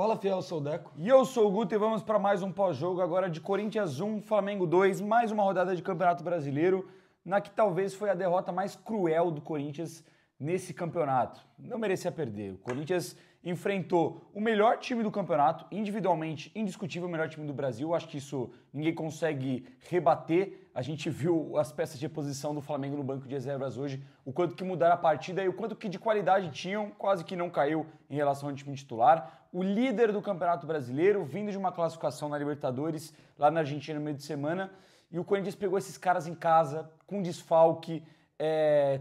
Fala, fiel, eu sou o Deco. E eu sou o Guto e vamos para mais um pós-jogo agora de Corinthians 1, Flamengo 2, mais uma rodada de Campeonato Brasileiro, na que talvez foi a derrota mais cruel do Corinthians nesse campeonato. Não merecia perder. O Corinthians enfrentou o melhor time do campeonato, individualmente, indiscutível o melhor time do Brasil. Acho que isso ninguém consegue rebater. A gente viu as peças de reposição do Flamengo no banco de reservas hoje, o quanto que mudaram a partida e o quanto que de qualidade tinham, quase que não caiu em relação ao time titular. O líder do Campeonato Brasileiro, vindo de uma classificação na Libertadores, lá na Argentina no meio de semana, e o Corinthians pegou esses caras em casa, com desfalque,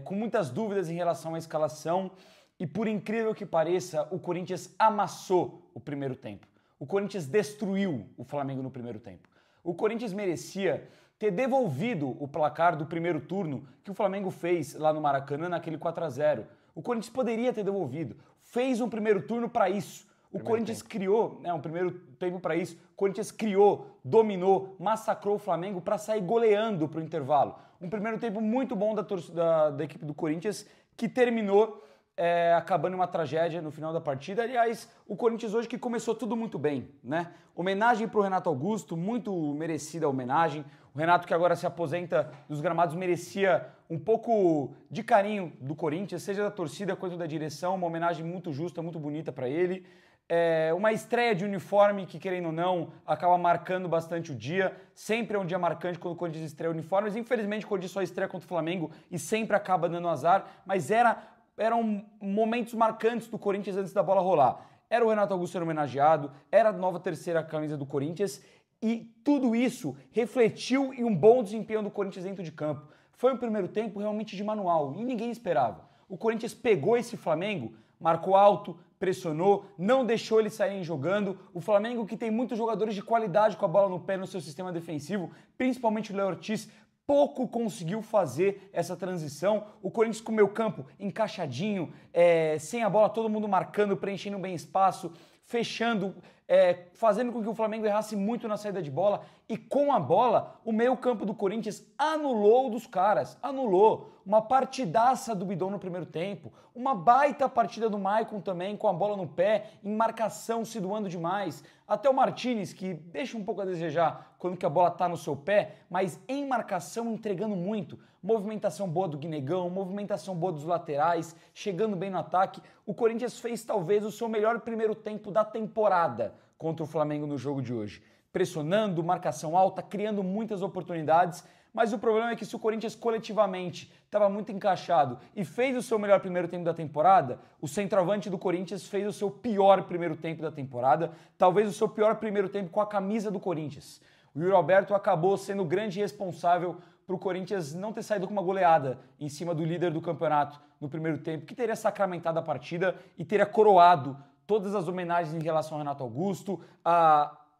com muitas dúvidas em relação à escalação, e por incrível que pareça, o Corinthians amassou o primeiro tempo. O Corinthians destruiu o Flamengo no primeiro tempo. O Corinthians merecia ter devolvido o placar do primeiro turno que o Flamengo fez lá no Maracanã, naquele 4-0. O Corinthians poderia ter devolvido. Fez um primeiro turno para isso. O Corinthians criou, um primeiro tempo para isso. O Corinthians criou, dominou, massacrou o Flamengo para sair goleando para o intervalo. Um primeiro tempo muito bom da equipe do Corinthians, que terminou acabando em uma tragédia no final da partida. Aliás, o Corinthians hoje que começou tudo muito bem, né? Homenagem para o Renato Augusto, muito merecida a homenagem. O Renato, que agora se aposenta dos gramados, merecia um pouco de carinho do Corinthians, seja da torcida quanto da direção. Uma homenagem muito justa, muito bonita para ele. Uma estreia de uniforme que, querendo ou não, acaba marcando bastante o dia. Sempre é um dia marcante quando o Corinthians estreia uniformes. Infelizmente, o Corinthians só estreia contra o Flamengo e sempre acaba dando azar, mas eram momentos marcantes do Corinthians antes da bola rolar. Era o Renato Augusto sendo homenageado, era a nova terceira camisa do Corinthians e tudo isso refletiu em um bom desempenho do Corinthians dentro de campo. Foi um primeiro tempo realmente de manual e ninguém esperava. O Corinthians pegou esse Flamengo, marcou alto, pressionou, não deixou eles saírem jogando. O Flamengo, que tem muitos jogadores de qualidade com a bola no pé no seu sistema defensivo, principalmente o Léo Ortiz, pouco conseguiu fazer essa transição. O Corinthians com o meio campo encaixadinho, sem a bola, todo mundo marcando, preenchendo bem espaço, fechando, fazendo com que o Flamengo errasse muito na saída de bola. E com a bola, o meio campo do Corinthians anulou dos caras, anulou. Uma partidaça do Bidon no primeiro tempo, uma baita partida do Maicon também, com a bola no pé, em marcação, se doando demais. Até o Martinez, que deixa um pouco a desejar quando que a bola tá no seu pé, mas em marcação entregando muito. Movimentação boa do Guinegão, movimentação boa dos laterais, chegando bem no ataque. O Corinthians fez talvez o seu melhor primeiro tempo da temporada contra o Flamengo no jogo de hoje. Pressionando, marcação alta, criando muitas oportunidades, mas o problema é que se o Corinthians coletivamente estava muito encaixado e fez o seu melhor primeiro tempo da temporada, o centroavante do Corinthians fez o seu pior primeiro tempo da temporada, talvez o seu pior primeiro tempo com a camisa do Corinthians. O Yuri Alberto acabou sendo o grande responsável para o Corinthians não ter saído com uma goleada em cima do líder do campeonato no primeiro tempo, que teria sacramentado a partida e teria coroado todas as homenagens em relação ao Renato Augusto,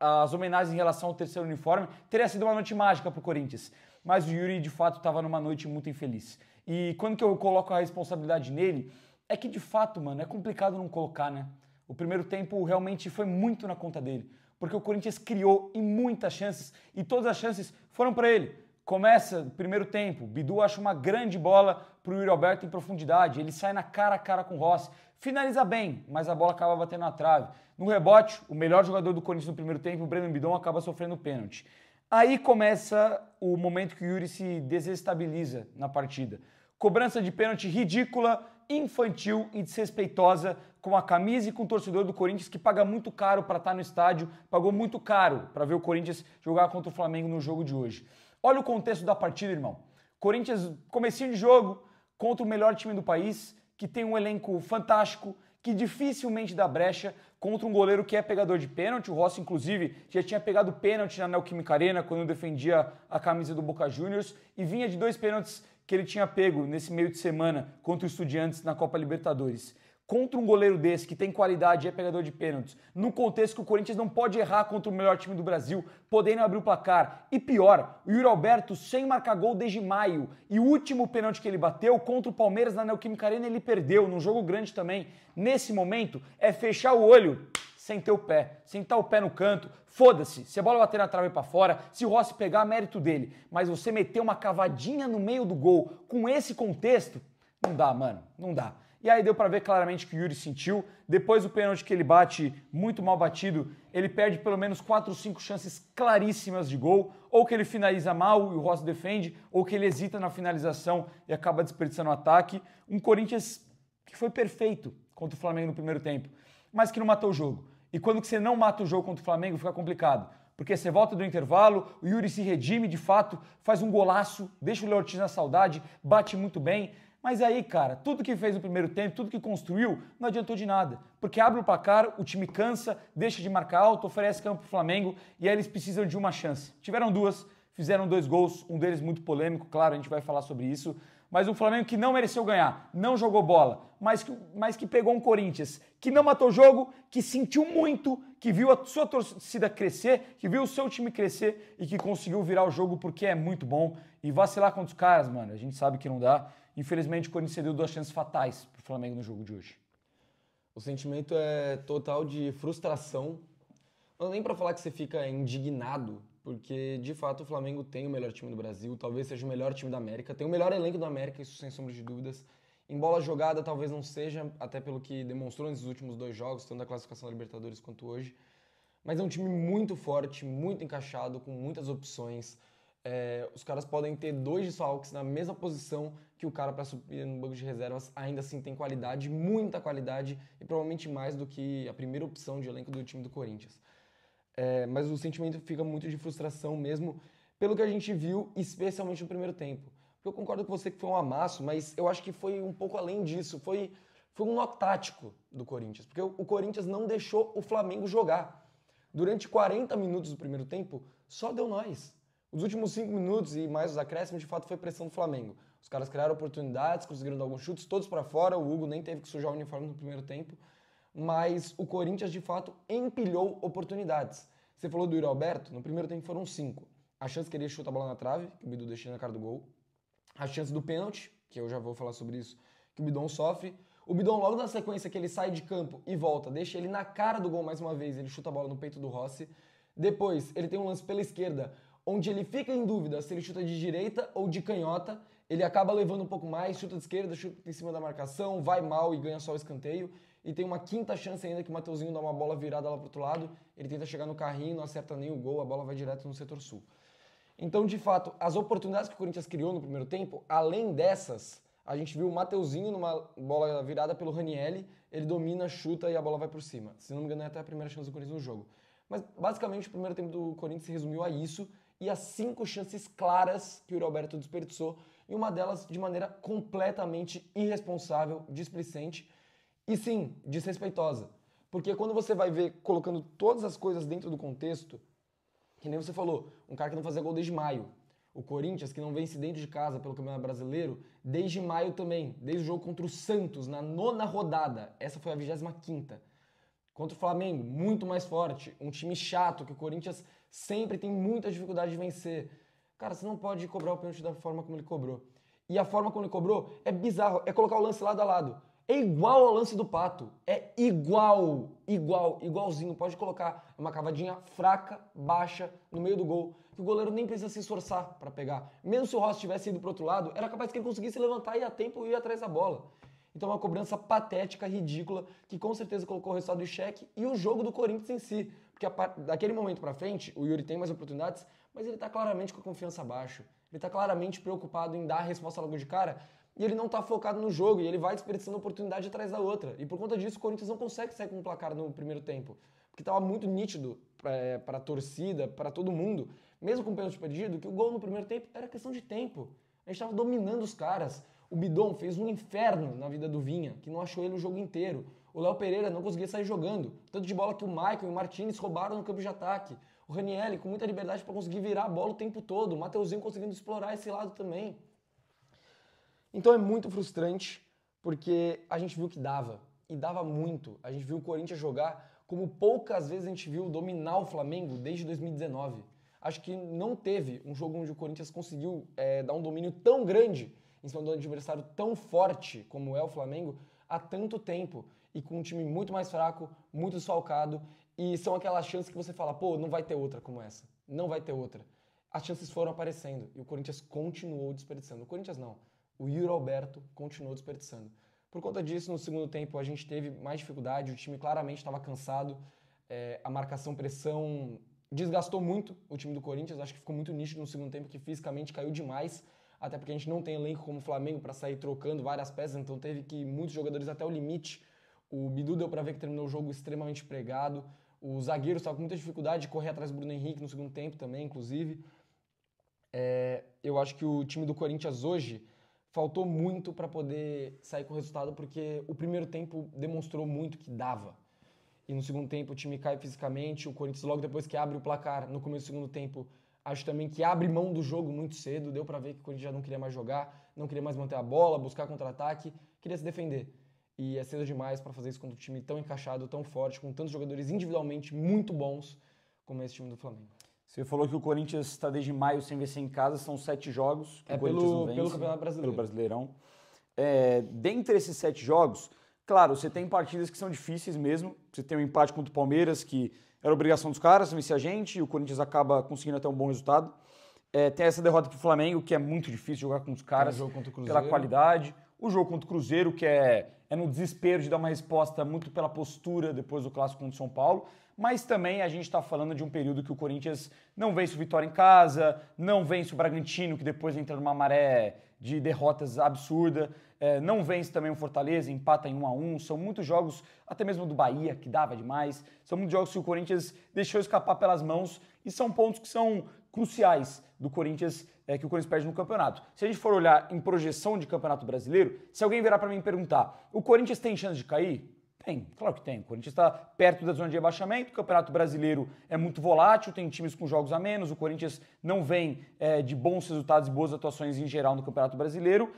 as homenagens em relação ao terceiro uniforme. Teria sido uma noite mágica para o Corinthians. Mas o Yuri, de fato, estava numa noite muito infeliz. E quando que eu coloco a responsabilidade nele, é que, de fato, mano, é complicado não colocar, né? O primeiro tempo realmente foi muito na conta dele. Porque o Corinthians criou em muitas chances e todas as chances foram para ele. Começa o primeiro tempo, Bidu acha uma grande bola para o Yuri Alberto em profundidade, ele sai na cara a cara com o Rossi, finaliza bem, mas a bola acaba batendo na trave. No rebote, o melhor jogador do Corinthians no primeiro tempo, o Breno Bidon, acaba sofrendo pênalti. Aí começa o momento que o Yuri se desestabiliza na partida. Cobrança de pênalti ridícula, infantil e desrespeitosa com a camisa e com o torcedor do Corinthians, que paga muito caro para estar no estádio, pagou muito caro para ver o Corinthians jogar contra o Flamengo no jogo de hoje. Olha o contexto da partida, irmão. Corinthians, comecinho de jogo, contra o melhor time do país, que tem um elenco fantástico, que dificilmente dá brecha contra um goleiro que é pegador de pênalti. O Rossi, inclusive, já tinha pegado pênalti na Neoquímica Arena quando defendia a camisa do Boca Juniors e vinha de 2 pênaltis que ele tinha pego nesse meio de semana contra o Estudiantes na Copa Libertadores. Contra um goleiro desse, que tem qualidade e é pegador de pênaltis, no contexto que o Corinthians não pode errar contra o melhor time do Brasil, podendo abrir o placar. E pior, o Yuri Alberto sem marcar gol desde maio. E o último pênalti que ele bateu contra o Palmeiras na Neoquímica Arena, ele perdeu, num jogo grande também. Nesse momento, é fechar o olho sem ter o pé, sentar o pé no canto, foda-se, se a bola bater na trave pra fora, se o Rossi pegar, mérito dele. Mas você meter uma cavadinha no meio do gol com esse contexto, não dá, mano, não dá. E aí deu para ver claramente que o Yuri sentiu. Depois do pênalti que ele bate muito mal batido, ele perde pelo menos 4 ou 5 chances claríssimas de gol. Ou que ele finaliza mal e o Rossi defende, ou que ele hesita na finalização e acaba desperdiçando o ataque. Um Corinthians que foi perfeito contra o Flamengo no primeiro tempo, mas que não matou o jogo. E quando você não mata o jogo contra o Flamengo, fica complicado. Porque você volta do intervalo, o Yuri se redime de fato, faz um golaço, deixa o Léo Ortiz na saudade, bate muito bem. Mas aí, cara, tudo que fez no primeiro tempo, tudo que construiu, não adiantou de nada. Porque abre o placar, o time cansa, deixa de marcar alto, oferece campo pro Flamengo e aí eles precisam de uma chance. Tiveram 2, fizeram 2 gols, um deles muito polêmico, claro, a gente vai falar sobre isso. Mas um Flamengo que não mereceu ganhar, não jogou bola, mas que pegou um Corinthians que não matou o jogo, que sentiu muito, que viu a sua torcida crescer, que viu o seu time crescer e que conseguiu virar o jogo porque é muito bom. E vacilar contra os caras, mano, a gente sabe que não dá. Infelizmente, o Corinthians cedeu 2 chances fatais pro Flamengo no jogo de hoje. O sentimento é total de frustração. Não dá nem pra falar que você fica indignado, porque de fato o Flamengo tem o melhor time do Brasil, talvez seja o melhor time da América, tem o melhor elenco da América, isso sem sombra de dúvidas. Em bola jogada talvez não seja, até pelo que demonstrou nesses últimos 2 jogos, tanto da classificação da Libertadores quanto hoje. Mas é um time muito forte, muito encaixado, com muitas opções. Os caras podem ter 2 desfalques na mesma posição que o cara para subir no banco de reservas, ainda assim tem qualidade, muita qualidade, e provavelmente mais do que a primeira opção de elenco do time do Corinthians. Mas o sentimento fica muito de frustração mesmo, pelo que a gente viu, especialmente no primeiro tempo. Porque eu concordo com você que foi um amasso, mas eu acho que foi um pouco além disso, foi um nó tático do Corinthians, porque o Corinthians não deixou o Flamengo jogar. Durante 40 minutos do primeiro tempo, só deu nós. Os últimos 5 minutos e mais os acréscimos, de fato, foi pressão do Flamengo. Os caras criaram oportunidades, conseguiram dar alguns chutes, todos para fora. O Hugo nem teve que sujar o uniforme no primeiro tempo. Mas o Corinthians, de fato, empilhou oportunidades. Você falou do Yuri Alberto, no primeiro tempo foram 5. A chance que ele chuta a bola na trave, que o Bidu deixa na cara do gol. A chance do pênalti, que eu já vou falar sobre isso, que o Bidon sofre. O Bidon, logo na sequência que ele sai de campo e volta, deixa ele na cara do gol mais uma vez, ele chuta a bola no peito do Rossi. Depois, ele tem um lance pela esquerda, onde ele fica em dúvida se ele chuta de direita ou de canhota. Ele acaba levando um pouco mais, chuta de esquerda, chuta em cima da marcação, vai mal e ganha só o escanteio. E tem uma quinta chance ainda que o Mateuzinho dá uma bola virada lá pro outro lado. Ele tenta chegar no carrinho, não acerta nem o gol, a bola vai direto no setor sul. Então, de fato, as oportunidades que o Corinthians criou no primeiro tempo, além dessas, a gente viu o Mateuzinho numa bola virada pelo Ranielli, ele domina, chuta e a bola vai por cima. Se não me engano, é até a primeira chance do Corinthians no jogo. Mas, basicamente, o primeiro tempo do Corinthians se resumiu a isso e as 5 chances claras que o Yuri Alberto desperdiçou, e uma delas de maneira completamente irresponsável, displicente e, sim, desrespeitosa. Porque quando você vai ver, colocando todas as coisas dentro do contexto, que nem você falou, um cara que não fazia gol desde maio. O Corinthians, que não vence dentro de casa pelo Campeonato Brasileiro, desde maio também. Desde o jogo contra o Santos, na 9ª rodada. Essa foi a 25ª. Contra o Flamengo, muito mais forte. Um time chato, que o Corinthians sempre tem muita dificuldade de vencer. Cara, você não pode cobrar o pênalti da forma como ele cobrou. E a forma como ele cobrou é bizarro. É colocar o lance lado a lado. É igual ao lance do Pato. É igualzinho. Pode colocar uma cavadinha fraca, baixa, no meio do gol, que o goleiro nem precisa se esforçar para pegar. Mesmo se o Rossi tivesse ido pro outro lado, era capaz que ele conseguisse levantar e a tempo e ir atrás da bola. Então é uma cobrança patética, ridícula, que com certeza colocou o resultado em xeque e o jogo do Corinthians em si. Porque daquele momento para frente, o Yuri tem mais oportunidades, mas ele tá claramente com a confiança abaixo. Ele tá claramente preocupado em dar a resposta logo de cara, e ele não tá focado no jogo, e ele vai desperdiçando oportunidade atrás da outra. E por conta disso, o Corinthians não consegue sair com um placar no primeiro tempo. Porque tava muito nítido para a torcida, para todo mundo, mesmo com o pênalti perdido, que o gol no primeiro tempo era questão de tempo. A gente tava dominando os caras. O Bidon fez um inferno na vida do Vinha, que não achou ele o jogo inteiro. O Léo Pereira não conseguia sair jogando. Tanto de bola que o Maicon e o Martinez roubaram no campo de ataque. O Ranielli com muita liberdade para conseguir virar a bola o tempo todo. O Mateuzinho conseguindo explorar esse lado também. Então é muito frustrante, porque a gente viu que dava. E dava muito. A gente viu o Corinthians jogar como poucas vezes a gente viu dominar o Flamengo desde 2019. Acho que não teve um jogo onde o Corinthians conseguiu dar um domínio tão grande em cima do adversário tão forte como é o Flamengo há tanto tempo. E com um time muito mais fraco, muito desfalcado. E são aquelas chances que você fala, pô, não vai ter outra como essa. Não vai ter outra. As chances foram aparecendo e o Corinthians continuou desperdiçando. O Corinthians não. O Yuri Alberto continuou desperdiçando. Por conta disso, no segundo tempo a gente teve mais dificuldade, o time claramente estava cansado, a marcação-pressão desgastou muito o time do Corinthians, acho que ficou muito nítido no segundo tempo que fisicamente caiu demais, até porque a gente não tem elenco como o Flamengo para sair trocando várias peças, então teve que muitos jogadores até o limite. O Bidu deu para ver que terminou o jogo extremamente pregado, os zagueiros estavam com muita dificuldade de correr atrás do Bruno Henrique no segundo tempo também, inclusive. Eu acho que o time do Corinthians hoje faltou muito para poder sair com o resultado, porque o primeiro tempo demonstrou muito que dava. E no segundo tempo o time cai fisicamente, o Corinthians logo depois que abre o placar no começo do segundo tempo, acho também que abre mão do jogo muito cedo, deu para ver que o Corinthians já não queria mais jogar, não queria mais manter a bola, buscar contra-ataque, queria se defender. E é cedo demais para fazer isso contra um time tão encaixado, tão forte, com tantos jogadores individualmente muito bons como esse time do Flamengo. Você falou que o Corinthians está desde maio sem vencer em casa, são 7 jogos. Que o Corinthians não vence, pelo Campeonato Brasileiro. Pelo Brasileirão. Dentre esses 7 jogos, claro, você tem partidas que são difíceis mesmo. Você tem um empate contra o Palmeiras, que era obrigação dos caras, vencer a gente, e o Corinthians acaba conseguindo até um bom resultado. Tem essa derrota para o Flamengo, que é muito difícil jogar com os caras jogo contra o pela qualidade. O jogo contra o Cruzeiro, que é no desespero de dar uma resposta muito pela postura depois do clássico contra o São Paulo. Mas também a gente está falando de um período que o Corinthians não vence o Vitória em casa, não vence o Bragantino, que depois entra numa maré de derrotas absurda, não vence também o Fortaleza, empata em 1-1. São muitos jogos, até mesmo do Bahia, que dava demais. São muitos jogos que o Corinthians deixou escapar pelas mãos e são pontos que são cruciais do Corinthians, que o Corinthians perde no campeonato. Se a gente for olhar em projeção de Campeonato Brasileiro, se alguém virar para mim e perguntar, o Corinthians tem chance de cair? Tem, claro que tem. O Corinthians está perto da zona de rebaixamento, o Campeonato Brasileiro é muito volátil, tem times com jogos a menos, o Corinthians não vem de bons resultados e boas atuações em geral no Campeonato Brasileiro.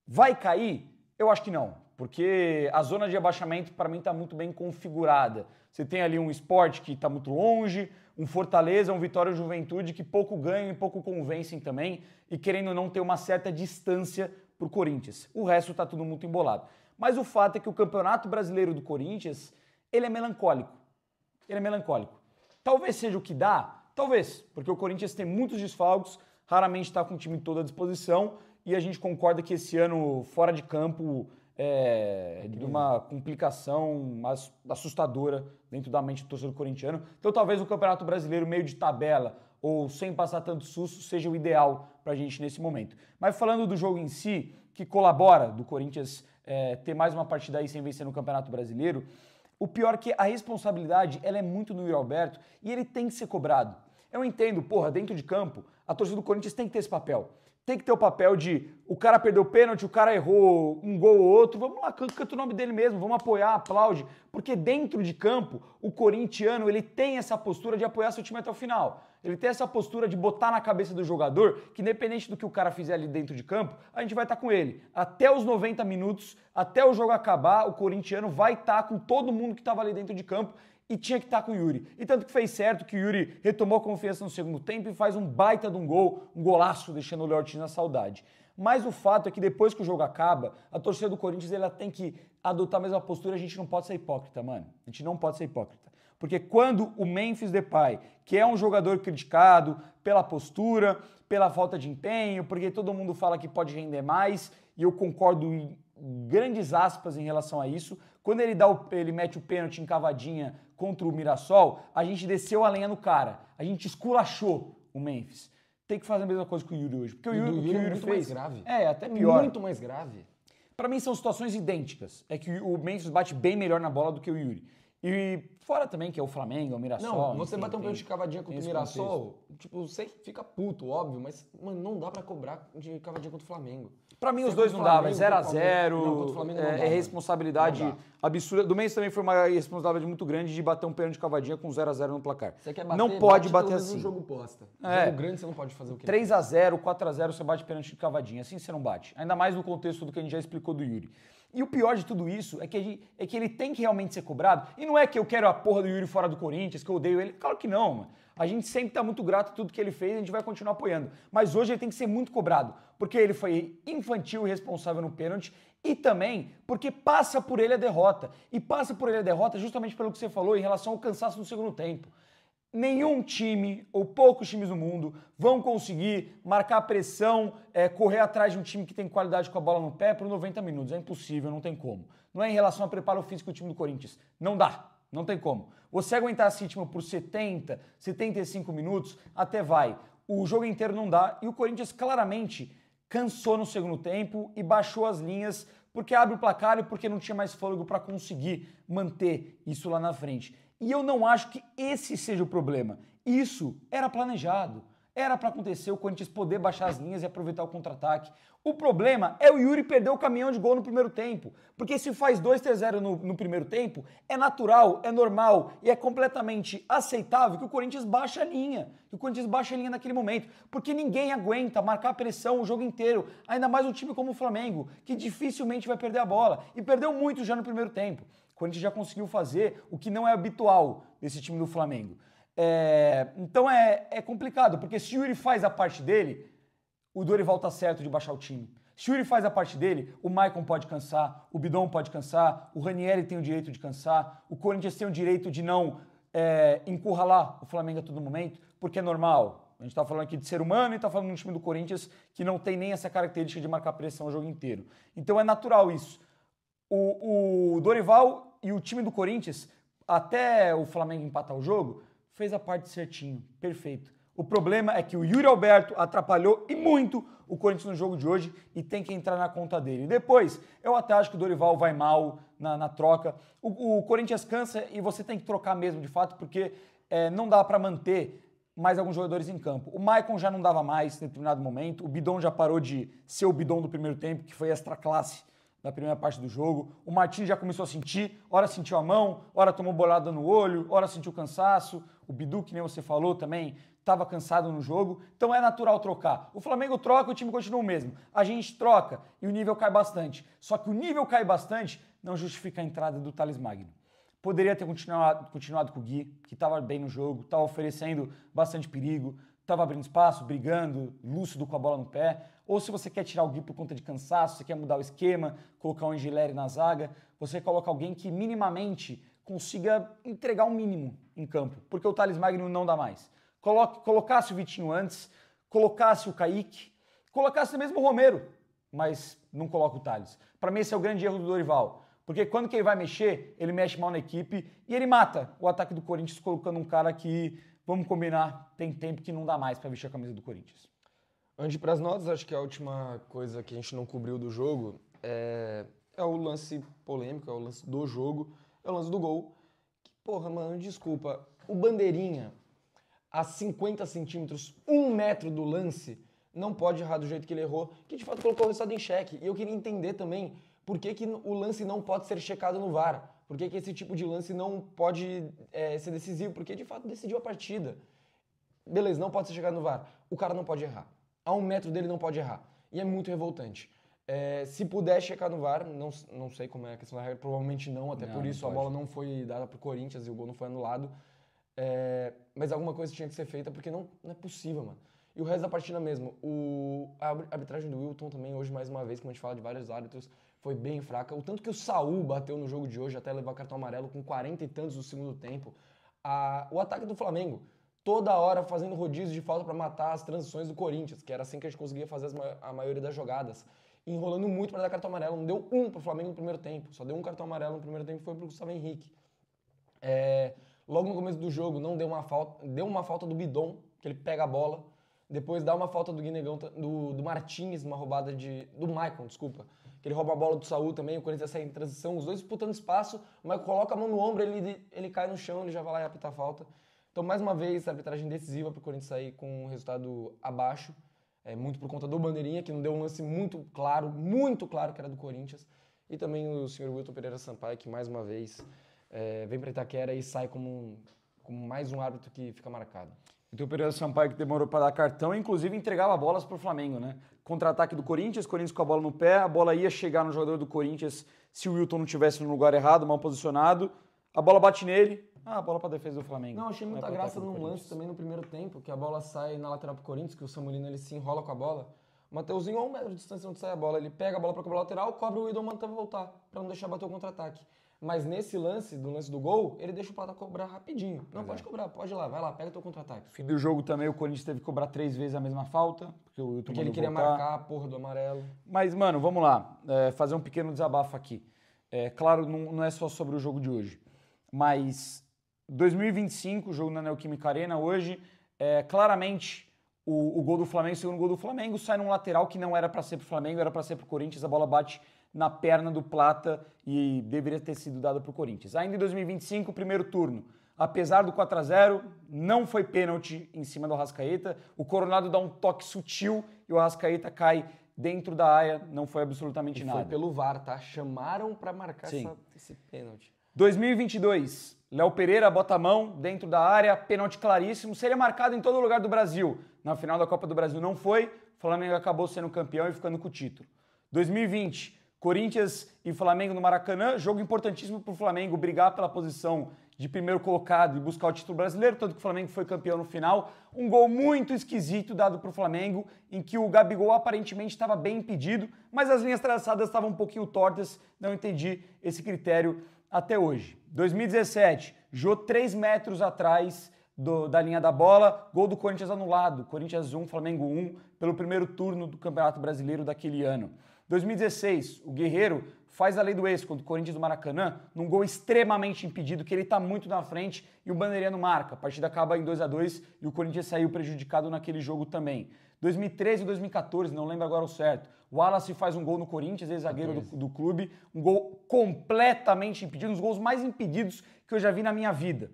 Vai cair? Eu acho que não, porque a zona de rebaixamento para mim está muito bem configurada. Você tem ali um Sport que está muito longe, um Fortaleza, um Vitória e Juventude que pouco ganham e pouco convencem também, e querendo ou não ter uma certa distância para o Corinthians. O resto está tudo muito embolado. Mas o fato é que o Campeonato Brasileiro do Corinthians, ele é melancólico. Ele é melancólico. Talvez seja o que dá, talvez, porque o Corinthians tem muitos desfalques, raramente está com o time todo à disposição, e a gente concorda que esse ano, fora de campo, de uma complicação assustadora dentro da mente do torcedor corintiano. Então talvez o Campeonato Brasileiro meio de tabela, ou sem passar tanto susto, seja o ideal para a gente nesse momento. Mas falando do jogo em si, que colabora do Corinthians ter mais uma partida aí sem vencer no Campeonato Brasileiro, o pior é que a responsabilidade ela é muito no Yuri Alberto e ele tem que ser cobrado. Eu entendo, dentro de campo, a torcida do Corinthians tem que ter esse papel. Tem que ter o papel de o cara perdeu o pênalti, o cara errou um gol ou outro, vamos lá, canta o nome dele mesmo, vamos apoiar, aplaude, porque dentro de campo, o corintiano, ele tem essa postura de apoiar seu time até o final. Ele tem essa postura de botar na cabeça do jogador que independente do que o cara fizer ali dentro de campo, a gente vai estar com ele. Até os 90 minutos, até o jogo acabar, o corintiano vai estar com todo mundo que estava ali dentro de campo e tinha que estar com o Yuri. E tanto que fez certo que o Yuri retomou a confiança no segundo tempo e faz um baita de um gol, um golaço, deixando o Léo Ortiz na saudade. Mas o fato é que depois que o jogo acaba, a torcida do Corinthians ela tem que adotar a mesma postura, a gente não pode ser hipócrita, mano. A gente não pode ser hipócrita. Porque quando o Memphis Depay, que é um jogador criticado pela postura, pela falta de empenho, porque todo mundo fala que pode render mais, e eu concordo em grandes aspas em relação a isso, quando ele mete o pênalti em cavadinha contra o Mirassol, a gente desceu a lenha no cara, a gente esculachou o Memphis. Tem que fazer a mesma coisa com o Yuri hoje. Porque o Yuri é muito fez, mais grave. Até pior. Muito mais grave. Pra mim são situações idênticas. É que o Memphis bate bem melhor na bola do que o Yuri. E fora também que é o Flamengo, é o Mirassol. Não, você bater um pênalti de cavadinha contra o Mirassol, tipo, você fica puto, óbvio, mas, mano, não dá pra cobrar de cavadinha contra o Flamengo. Pra mim os dois não dá, mas 0x0, é responsabilidade absurda. Do Mendes também foi uma responsabilidade muito grande de bater um pênalti de cavadinha com 0x0 no placar. Você quer bater, não pode bater pelo assim. No jogo posta. Jogo grande você não pode fazer o quê? 3x0, 4x0 você bate pênalti de cavadinha, assim você não bate. Ainda mais no contexto do que a gente já explicou do Yuri. E o pior de tudo isso é que ele tem que realmente ser cobrado. E não é que eu quero a porra do Yuri fora do Corinthians, que eu odeio ele. Claro que não, mano. A gente sempre tá muito grato a tudo que ele fez e a gente vai continuar apoiando. Mas hoje ele tem que ser muito cobrado, porque ele foi infantil e responsável no pênalti e também porque passa por ele a derrota. E passa por ele a derrota justamente pelo que você falou em relação ao cansaço no segundo tempo. nenhum time, ou poucos times do mundo, vão conseguir marcar pressão, correr atrás de um time que tem qualidade com a bola no pé por 90 minutos. É impossível, não tem como. Não é em relação ao preparo físico do time do Corinthians. Não dá, não tem como. Você aguentar esse ritmo por 70, 75 minutos, até vai. O jogo inteiro não dá e o Corinthians claramente cansou no segundo tempo e baixou as linhas porque abre o placar e porque não tinha mais fôlego para conseguir manter isso lá na frente. E eu não acho que esse seja o problema. Isso era planejado. Era para acontecer o Corinthians poder baixar as linhas e aproveitar o contra-ataque. O problema é o Yuri perder o caminhão de gol no primeiro tempo. Porque se faz 2-0 no primeiro tempo, é natural, é normal e é completamente aceitável que o Corinthians baixe a linha. Que o Corinthians baixe a linha naquele momento. Porque ninguém aguenta marcar pressão o jogo inteiro. Ainda mais um time como o Flamengo, que dificilmente vai perder a bola. E perdeu muito já no primeiro tempo. O Corinthians já conseguiu fazer o que não é habitual desse time do Flamengo. Então é complicado, porque se o Yuri faz a parte dele, o Dorival tá certo de baixar o time. Se o Yuri faz a parte dele, o Maicon pode cansar, o Bidon pode cansar, o Ranieri tem o direito de cansar, o Corinthians tem o direito de não encurralar o Flamengo a todo momento, porque é normal. A gente tá falando aqui de ser humano e tá falando de um time do Corinthians que não tem nem essa característica de marcar pressão o jogo inteiro. Então é natural isso. O Dorival e o time do Corinthians, até o Flamengo empatar o jogo, fez a parte certinho, perfeito. O problema é que o Yuri Alberto atrapalhou e muito o Corinthians no jogo de hoje e tem que entrar na conta dele. Depois, eu até acho que o Dorival vai mal na troca. O Corinthians cansa e você tem que trocar mesmo, de fato, porque não dá para manter mais alguns jogadores em campo. O Maicon já não dava mais em determinado momento, o Bidon já parou de ser o Bidon do primeiro tempo, que foi extra classe na primeira parte do jogo. O Martins já começou a sentir, ora sentiu a mão, ora tomou bolada no olho, ora sentiu cansaço. O Bidu, que nem você falou também, estava cansado no jogo. Então é natural trocar. O Flamengo troca, o time continua o mesmo. A gente troca e o nível cai bastante. Só que o nível cai bastante não justifica a entrada do Thales Magno. Poderia ter continuado com o Gui, que estava bem no jogo, estava oferecendo bastante perigo, estava abrindo espaço, brigando, lúcido com a bola no pé. Ou se você quer tirar o Gui por conta de cansaço, você quer mudar o esquema, colocar o Angileri na zaga, você coloca alguém que minimamente consiga entregar o mínimo em campo, porque o Thales Magno não dá mais. Colocasse o Vitinho antes, colocasse o Kaique, colocasse mesmo o Romero, mas não coloca o Thales. Para mim esse é o grande erro do Dorival, porque quando que ele vai mexer, ele mexe mal na equipe e ele mata o ataque do Corinthians colocando um cara que, vamos combinar, tem tempo que não dá mais para vestir a camisa do Corinthians. Antes de ir para as notas, acho que a última coisa que a gente não cobriu do jogo é o lance polêmico, é o lance do jogo, é o lance do gol. Que, porra, mano, desculpa, o Bandeirinha, a 50 centímetros, 1 metro do lance, não pode errar do jeito que ele errou, que de fato colocou o resultado em xeque. E eu queria entender também por que o lance não pode ser checado no VAR, por que esse tipo de lance não pode ser decisivo, porque de fato decidiu a partida. Beleza, não pode ser checado no VAR, o cara não pode errar. A 1 metro dele não pode errar. E é muito revoltante. Se puder checar no VAR, não sei como é a questão da regra, provavelmente não, até por isso a bola não foi dada pro Corinthians e o gol não foi anulado. Mas alguma coisa tinha que ser feita, porque não é possível, mano. E o resto da partida mesmo. A arbitragem do Wilton também, hoje, mais uma vez, como a gente fala de vários árbitros, foi bem fraca. O tanto que o Saul bateu no jogo de hoje até levar cartão amarelo com 40 e tantos do segundo tempo. O ataque do Flamengo, toda hora fazendo rodízio de falta para matar as transições do Corinthians, que era assim que a gente conseguia fazer a maioria das jogadas. Enrolando muito para dar cartão amarelo. Não deu um pro Flamengo no primeiro tempo. Só deu um cartão amarelo no primeiro tempo, foi pro Gustavo Henrique. Logo no começo do jogo, não deu uma falta do Bidon, que ele pega a bola. Depois dá uma falta do Guinegão, do Martins, uma roubada do Maicon, desculpa. Que ele rouba a bola do Saul também, o Corinthians sai em transição, os dois disputando espaço, o Maicon coloca a mão no ombro, ele cai no chão, ele já vai lá e apita a falta. Então, mais uma vez, a arbitragem decisiva para o Corinthians sair com um resultado abaixo. Muito por conta do Bandeirinha, que não deu um lance muito claro que era do Corinthians. E também o senhor Wilton Pereira Sampaio, que mais uma vez vem para Itaquera e sai como mais um árbitro que fica marcado. Então o Pereira Sampaio que demorou para dar cartão, inclusive entregava bolas para o Flamengo, né? Contra-ataque do Corinthians com a bola no pé, a bola ia chegar no jogador do Corinthians se o Wilton não estivesse no lugar errado, mal posicionado, a bola bate nele, a bola para a defesa do Flamengo. Não, achei muita graça num lance também no primeiro tempo, que a bola sai na lateral pro Corinthians, que o Samulino ele se enrola com a bola. O Mateuzinho, a 1 metro de distância onde sai a bola, ele pega a bola para cobrar a lateral, cobre o Idon, manda voltar, para não deixar bater o contra-ataque. Mas nesse lance, do lance do gol, ele deixa o Plata cobrar rapidinho. Não, pode cobrar, pode ir lá, vai lá, pega teu contra-ataque. Fim do jogo também, o Corinthians teve que cobrar 3 vezes a mesma falta, porque ele queria marcar a porra do amarelo. Mas, mano, vamos lá, fazer um pequeno desabafo aqui. Claro, não é só sobre o jogo de hoje, mas 2025, jogo na Neoquímica Arena, hoje, claramente o gol do Flamengo, o segundo gol do Flamengo, sai num lateral que não era para ser pro Flamengo, era para ser pro Corinthians, a bola bate na perna do Plata e deveria ter sido dada pro Corinthians. Ainda em 2025, primeiro turno, apesar do 4-0, não foi pênalti em cima do Arrascaeta, o Coronado dá um toque sutil e o Arrascaeta cai dentro da área, não foi absolutamente nada. Foi pelo VAR, tá? Chamaram para marcar esse pênalti. 2022, Léo Pereira bota a mão dentro da área, pênalti claríssimo, seria marcado em todo lugar do Brasil. Na final da Copa do Brasil não foi, o Flamengo acabou sendo campeão e ficando com o título. 2020, Corinthians e Flamengo no Maracanã, jogo importantíssimo para o Flamengo brigar pela posição de primeiro colocado e buscar o título brasileiro, tanto que o Flamengo foi campeão no final. Um gol muito esquisito dado para o Flamengo, em que o Gabigol aparentemente estava bem impedido, mas as linhas traçadas estavam um pouquinho tortas, não entendi esse critério até hoje. 2017, Jô 3 metros atrás da linha da bola, gol do Corinthians anulado, Corinthians 1, Flamengo 1, pelo primeiro turno do Campeonato Brasileiro daquele ano. 2016, o Guerreiro faz a lei do ex contra o Corinthians do Maracanã, num gol extremamente impedido, que ele está muito na frente e o Bandeirinha marca. A partida acaba em 2-2 e o Corinthians saiu prejudicado naquele jogo também. 2013 e 2014, não lembro agora o certo, o Wallace faz um gol no Corinthians, ex-zagueiro do clube, um gol completamente impedido, um dos gols mais impedidos que eu já vi na minha vida.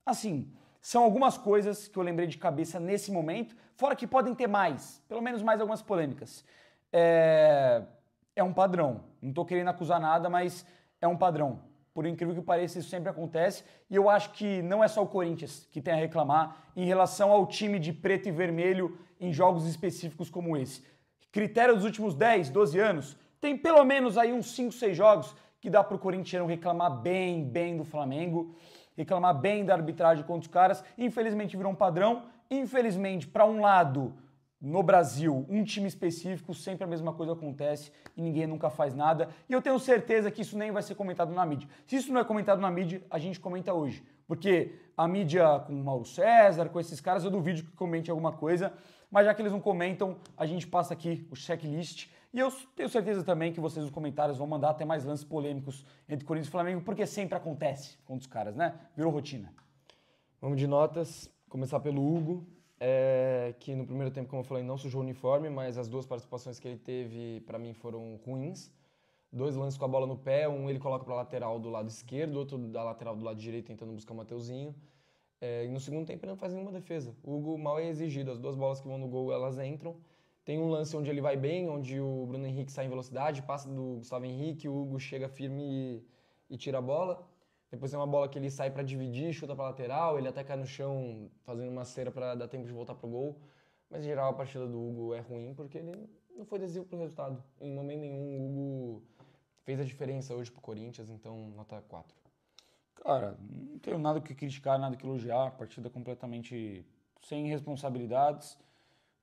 Assim, são algumas coisas que eu lembrei de cabeça nesse momento, fora que podem ter mais, pelo menos mais algumas polêmicas. É um padrão. Não estou querendo acusar nada, mas é um padrão. Por incrível que pareça, isso sempre acontece. E eu acho que não é só o Corinthians que tem a reclamar em relação ao time de preto e vermelho em jogos específicos como esse. Critério dos últimos 10, 12 anos, tem pelo menos aí uns 5, 6 jogos que dá para o corintiano reclamar bem do Flamengo, reclamar bem da arbitragem contra os caras. Infelizmente virou um padrão. Infelizmente, para um lado, no Brasil, um time específico, sempre a mesma coisa acontece e ninguém nunca faz nada. E eu tenho certeza que isso nem vai ser comentado na mídia. Se isso não é comentado na mídia, a gente comenta hoje. Porque a mídia com o Mauro César, com esses caras, eu duvido que comente alguma coisa. Mas já que eles não comentam, a gente passa aqui o checklist. E eu tenho certeza também que vocês nos comentários vão mandar até mais lances polêmicos entre Corinthians e Flamengo, porque sempre acontece com os caras, né? Virou rotina. Vamos de notas. Começar pelo Hugo. Que no primeiro tempo, como eu falei, não sujou o uniforme, mas as duas participações que ele teve, para mim, foram ruins. 2 lances com a bola no pé, um ele coloca para a lateral do lado esquerdo, outro da lateral do lado direito tentando buscar o Mateuzinho. E no segundo tempo ele não faz nenhuma defesa. O Hugo mal é exigido, as 2 bolas que vão no gol, elas entram. Tem um lance onde ele vai bem, onde o Bruno Henrique sai em velocidade, passa do Gustavo Henrique, o Hugo chega firme e tira a bola. Depois tem uma bola que ele sai para dividir, chuta para lateral, ele até cai no chão fazendo uma cera para dar tempo de voltar pro gol. Mas em geral a partida do Hugo é ruim porque ele não foi decisivo pro resultado. Em momento nenhum o Hugo fez a diferença hoje pro Corinthians, então nota 4. Cara, não tenho nada que criticar, nada que elogiar, partida completamente sem responsabilidades.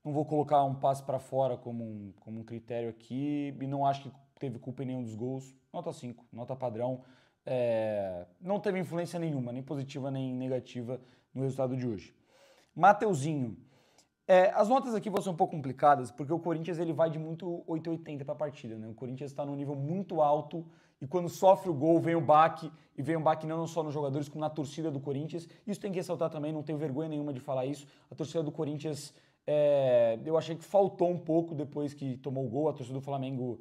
Não vou colocar um passe para fora como um critério aqui e não acho que teve culpa em nenhum dos gols. Nota 5, nota padrão. Não teve influência nenhuma, nem positiva nem negativa no resultado de hoje. Mateuzinho. As notas aqui vão ser um pouco complicadas, porque o Corinthians ele vai de muito 880 para a partida, né? O Corinthians está num nível muito alto e quando sofre o gol vem o baque, e vem o baque não só nos jogadores, como na torcida do Corinthians. Isso tem que ressaltar também, não tenho vergonha nenhuma de falar isso. A torcida do Corinthians, eu achei que faltou um pouco depois que tomou o gol. A torcida do Flamengo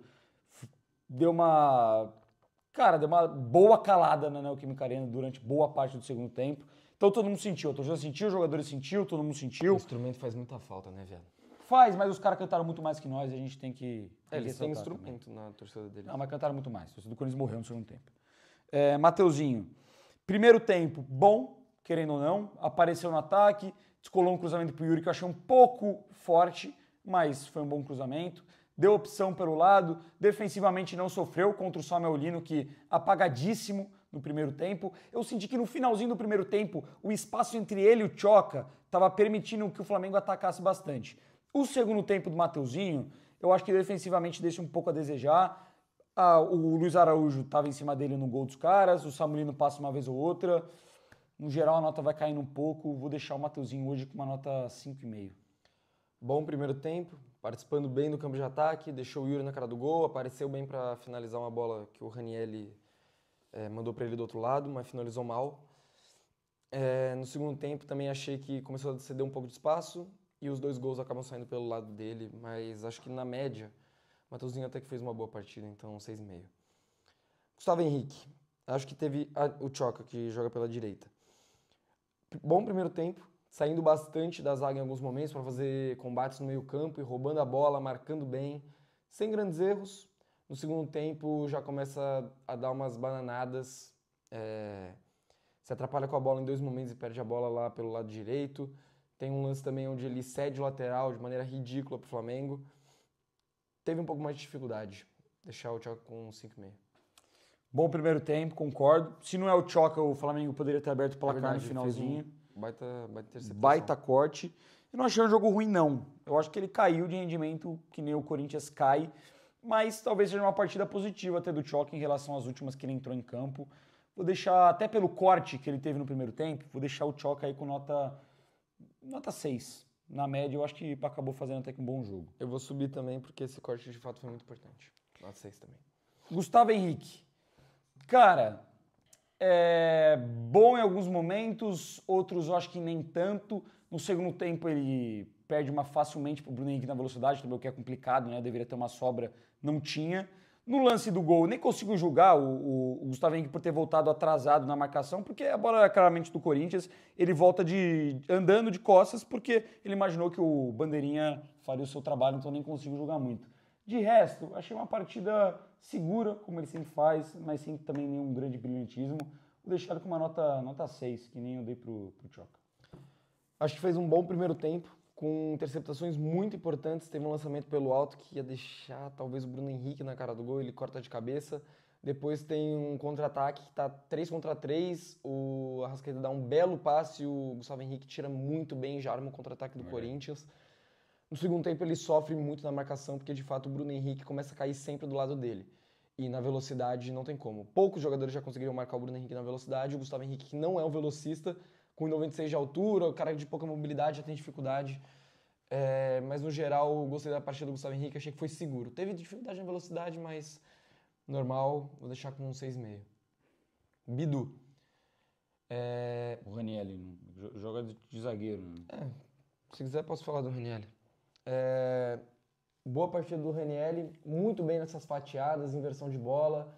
deu uma boa calada na Neoquímica Arena durante boa parte do segundo tempo. Então todo mundo sentiu, a torcida sentiu, os jogadores sentiu, todo mundo sentiu. O instrumento faz muita falta, né, viado? Faz, mas os caras cantaram muito mais que nós e a gente tem que... Eles têm instrumento também na torcida deles. Não, mas cantaram muito mais. A torcida do Corinthians morreu no segundo tempo. Mateuzinho, primeiro tempo, bom, querendo ou não, apareceu no ataque, descolou um cruzamento pro Yuri que eu achei um pouco forte, mas foi um bom cruzamento. Deu opção pelo lado, defensivamente não sofreu contra o Samuel Lino, que apagadíssimo no primeiro tempo. Eu senti que no finalzinho do primeiro tempo, o espaço entre ele e o Tchoca estava permitindo que o Flamengo atacasse bastante. O segundo tempo do Mateuzinho, eu acho que defensivamente deixa um pouco a desejar. O Luiz Araújo estava em cima dele no gol dos caras, o Samulino passa uma vez ou outra. No geral, a nota vai caindo um pouco. Vou deixar o Mateuzinho hoje com uma nota 5,5. Bom primeiro tempo, participando bem do campo de ataque, deixou o Yuri na cara do gol, apareceu bem para finalizar uma bola que o Ranieri mandou para ele do outro lado, mas finalizou mal. No segundo tempo também achei que começou a ceder um pouco de espaço e os 2 gols acabam saindo pelo lado dele, mas acho que na média o Mateuzinho até que fez uma boa partida, então 6,5. Gustavo Henrique, acho que teve o Tchoca, que joga pela direita. Bom primeiro tempo, saindo bastante da zaga em alguns momentos para fazer combates no meio campo e roubando a bola, marcando bem, sem grandes erros. No segundo tempo já começa a dar umas bananadas, se atrapalha com a bola em 2 momentos e perde a bola lá pelo lado direito. Tem um lance também onde ele cede o lateral de maneira ridícula para o Flamengo. Teve um pouco mais de dificuldade. Deixar o Tchoca com 5,5. Bom primeiro tempo, concordo. Se não é o Tchoca, o Flamengo poderia ter aberto o placar no finalzinho. Baita interceptação. Baita corte. Eu não achei um jogo ruim, não. Eu acho que ele caiu de rendimento, que nem o Corinthians cai, mas talvez seja uma partida positiva até do Tchoca em relação às últimas que ele entrou em campo. Vou deixar, até pelo corte que ele teve no primeiro tempo, vou deixar o Tchoca aí com nota 6. Na média, eu acho que acabou fazendo até que um bom jogo. Eu vou subir também, porque esse corte de fato foi muito importante. Nota 6 também. Gustavo Henrique. Cara, é bom em alguns momentos, outros eu acho que nem tanto. No segundo tempo ele perde facilmente pro Bruno Henrique na velocidade, também o que é complicado, né? Deveria ter uma sobra, não tinha. No lance do gol, nem consigo julgar o Gustavo Henrique por ter voltado atrasado na marcação, porque a bola era claramente do Corinthians, ele volta andando de costas porque ele imaginou que o Bandeirinha faria o seu trabalho, então nem consigo julgar muito. De resto, achei uma partida segura, como ele sempre faz, mas sem também nenhum grande brilhantismo. Vou deixar ele com uma nota 6, que nem eu dei pro Tchoca. Acho que fez um bom primeiro tempo, com interceptações muito importantes. Teve um lançamento pelo alto que ia deixar talvez o Bruno Henrique na cara do gol, ele corta de cabeça. Depois tem um contra-ataque que tá 3 contra 3, o Arrascaeta dá um belo passe e o Gustavo Henrique tira muito bem, já arma o contra-ataque do Corinthians. No segundo tempo ele sofre muito na marcação, porque de fato o Bruno Henrique começa a cair sempre do lado dele. E na velocidade não tem como. Poucos jogadores já conseguiram marcar o Bruno Henrique na velocidade, o Gustavo Henrique, que não é um velocista, com 96 de altura, o cara de pouca mobilidade já tem dificuldade. Mas no geral, gostei da partida do Gustavo Henrique, achei que foi seguro. Teve dificuldade na velocidade, mas normal, vou deixar com um 6,5. Bidu. O Ranieri joga de zagueiro. Né? Se quiser posso falar do Ranieri. Boa partida do Ranieri, muito bem nessas fatiadas, inversão de bola.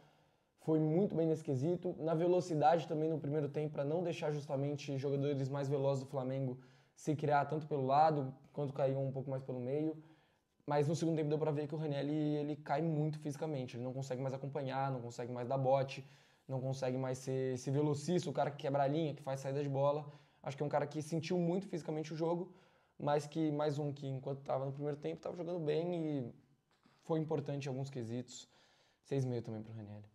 Foi muito bem nesse quesito. Na velocidade também no primeiro tempo, para não deixar justamente jogadores mais velozes do Flamengo se criar tanto pelo lado, quanto caiu um pouco mais pelo meio. Mas no segundo tempo deu para ver que o Ranieri ele cai muito fisicamente. Ele não consegue mais acompanhar, não consegue mais dar bote, não consegue mais ser esse velocista, o cara que quebra a linha, que faz saída de bola. Acho que é um cara que sentiu muito fisicamente o jogo, mas que mais um que enquanto estava no primeiro tempo estava jogando bem e foi importante em alguns quesitos. 6,5 também para o Ranieri.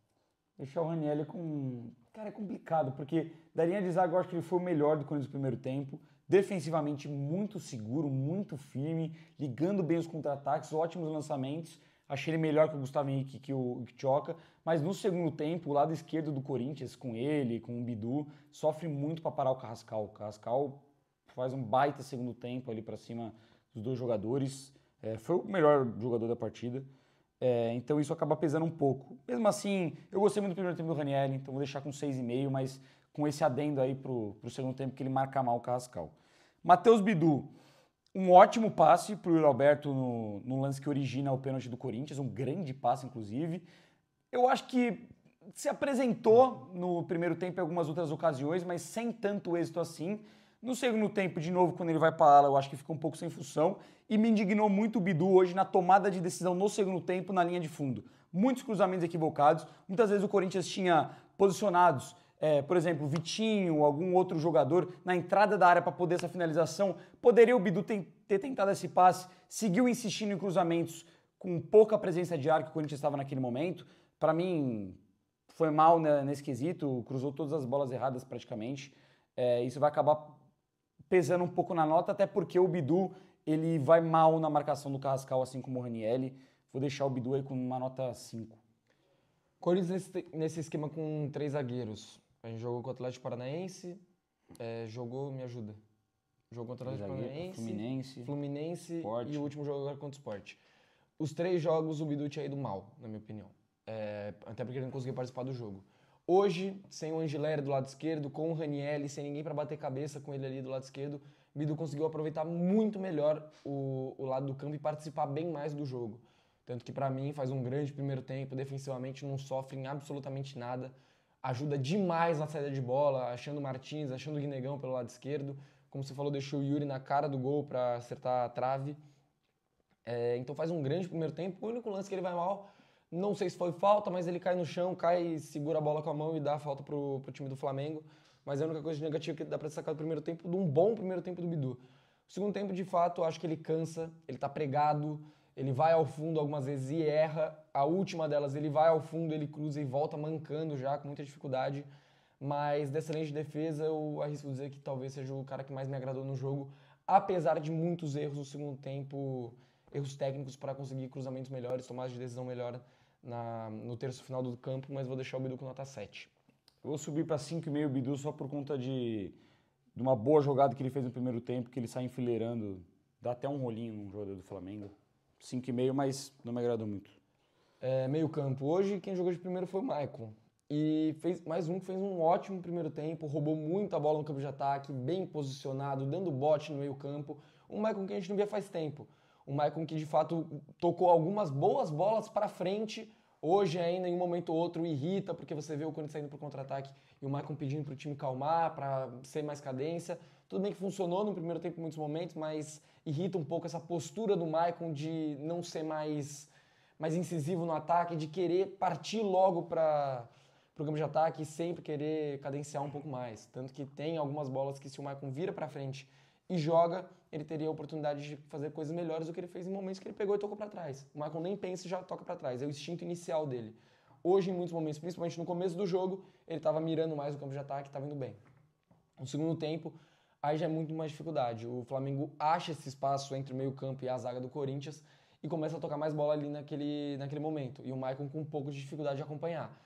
Deixar o Ranieri com... Cara, é complicado, porque da linha de zaga eu acho que ele foi o melhor do Corinthians no primeiro tempo. Defensivamente muito seguro, muito firme, ligando bem os contra-ataques, ótimos lançamentos. Achei ele melhor que o Gustavo Henrique, que o Tchoca. Mas no segundo tempo, o lado esquerdo do Corinthians, com ele, com o Bidu, sofre muito para parar o Carrascal. O Carrascal faz um baita segundo tempo ali para cima dos 2 jogadores. Foi o melhor jogador da partida. Então isso acaba pesando um pouco. Mesmo assim, eu gostei muito do primeiro tempo do Ranieri, então vou deixar com 6,5, mas com esse adendo aí pro segundo tempo que ele marca mal o Carrascal. Matheus Bidu, um ótimo passe pro Yuri Alberto no lance que origina o pênalti do Corinthians, um grande passe, inclusive. Eu acho que se apresentou no primeiro tempo em algumas outras ocasiões, mas sem tanto êxito assim. No segundo tempo, de novo, quando ele vai para a ala, eu acho que fica um pouco sem função. E me indignou muito o Bidu hoje na tomada de decisão no segundo tempo na linha de fundo. Muitos cruzamentos equivocados. Muitas vezes o Corinthians tinha posicionados, por exemplo, Vitinho, algum outro jogador na entrada da área para poder essa finalização. Poderia o Bidu ter tentado esse passe, seguiu insistindo em cruzamentos com pouca presença de ar que o Corinthians estava naquele momento. Para mim, foi mal nesse quesito, cruzou todas as bolas erradas praticamente. Isso vai acabar pesando um pouco na nota, até porque o Bidu ele vai mal na marcação do Carrascal, assim como o Ranieri. Vou deixar o Bidu aí com uma nota 5. Corinthians nesse esquema com 3 zagueiros. A gente jogou com o Atlético Paranaense, me ajuda. Jogou contra o Atlético Paranaense, Fluminense Sport. E o último jogo agora contra o Sport. Os 3 jogos o Bidu tinha ido mal, na minha opinião. Até porque ele não conseguia participar do jogo. Hoje, sem o Angileri do lado esquerdo, com o Ranieri, sem ninguém para bater cabeça com ele ali do lado esquerdo, o Bidu conseguiu aproveitar muito melhor o lado do campo e participar bem mais do jogo. Tanto que, para mim, faz um grande primeiro tempo, defensivamente não sofre em absolutamente nada. Ajuda demais na saída de bola, achando o Martins, achando o Guinegão pelo lado esquerdo. Como você falou, deixou o Yuri na cara do gol para acertar a trave. Então faz um grande primeiro tempo. O único lance que ele vai mal, não sei se foi falta, mas ele cai no chão, segura a bola com a mão e dá a falta pro time do Flamengo. Mas é a única coisa negativa que dá para destacar do primeiro tempo, de um bom primeiro tempo do Bidu. O segundo tempo, de fato, eu acho que ele cansa, ele tá pregado, ele vai ao fundo algumas vezes e erra. A última delas, ele vai ao fundo, ele cruza e volta mancando já, com muita dificuldade. Mas dessa linha de defesa, eu arrisco dizer que talvez seja o cara que mais me agradou no jogo, apesar de muitos erros no segundo tempo, erros técnicos para conseguir cruzamentos melhores, tomadas de decisão melhor no terço final do campo, mas vou deixar o Bidu com nota 7. Eu vou subir para 5,5 o Bidu só por conta de uma boa jogada que ele fez no primeiro tempo, que ele sai enfileirando, dá até um rolinho no jogador do Flamengo. 5,5, mas não me agradou muito. Meio campo. Hoje quem jogou de primeiro foi o Maicon. E fez um ótimo primeiro tempo, roubou muita bola no campo de ataque, bem posicionado, dando bote no meio campo. Um Maicon que a gente não via faz tempo. Um Maicon que de fato tocou algumas boas bolas para frente. Hoje ainda, em um momento ou outro, irrita, porque você vê o Corinthians saindo para o contra-ataque e o Maicon pedindo para o time calmar, para ser mais cadência. Tudo bem que funcionou no primeiro tempo em muitos momentos, mas irrita um pouco essa postura do Maicon de não ser mais incisivo no ataque, de querer partir logo para o campo de ataque e sempre querer cadenciar um pouco mais. Tanto que tem algumas bolas que se o Maicon vira para frente e joga, ele teria a oportunidade de fazer coisas melhores do que ele fez em momentos que ele pegou e tocou para trás. O Maicon nem pensa e já toca para trás, é o instinto inicial dele. Hoje, em muitos momentos, principalmente no começo do jogo, ele estava mirando mais o campo de ataque e estava indo bem. No segundo tempo, aí já é muito mais dificuldade. O Flamengo acha esse espaço entre o meio campo e a zaga do Corinthians e começa a tocar mais bola ali naquele momento. E o Maicon com um pouco de dificuldade de acompanhar.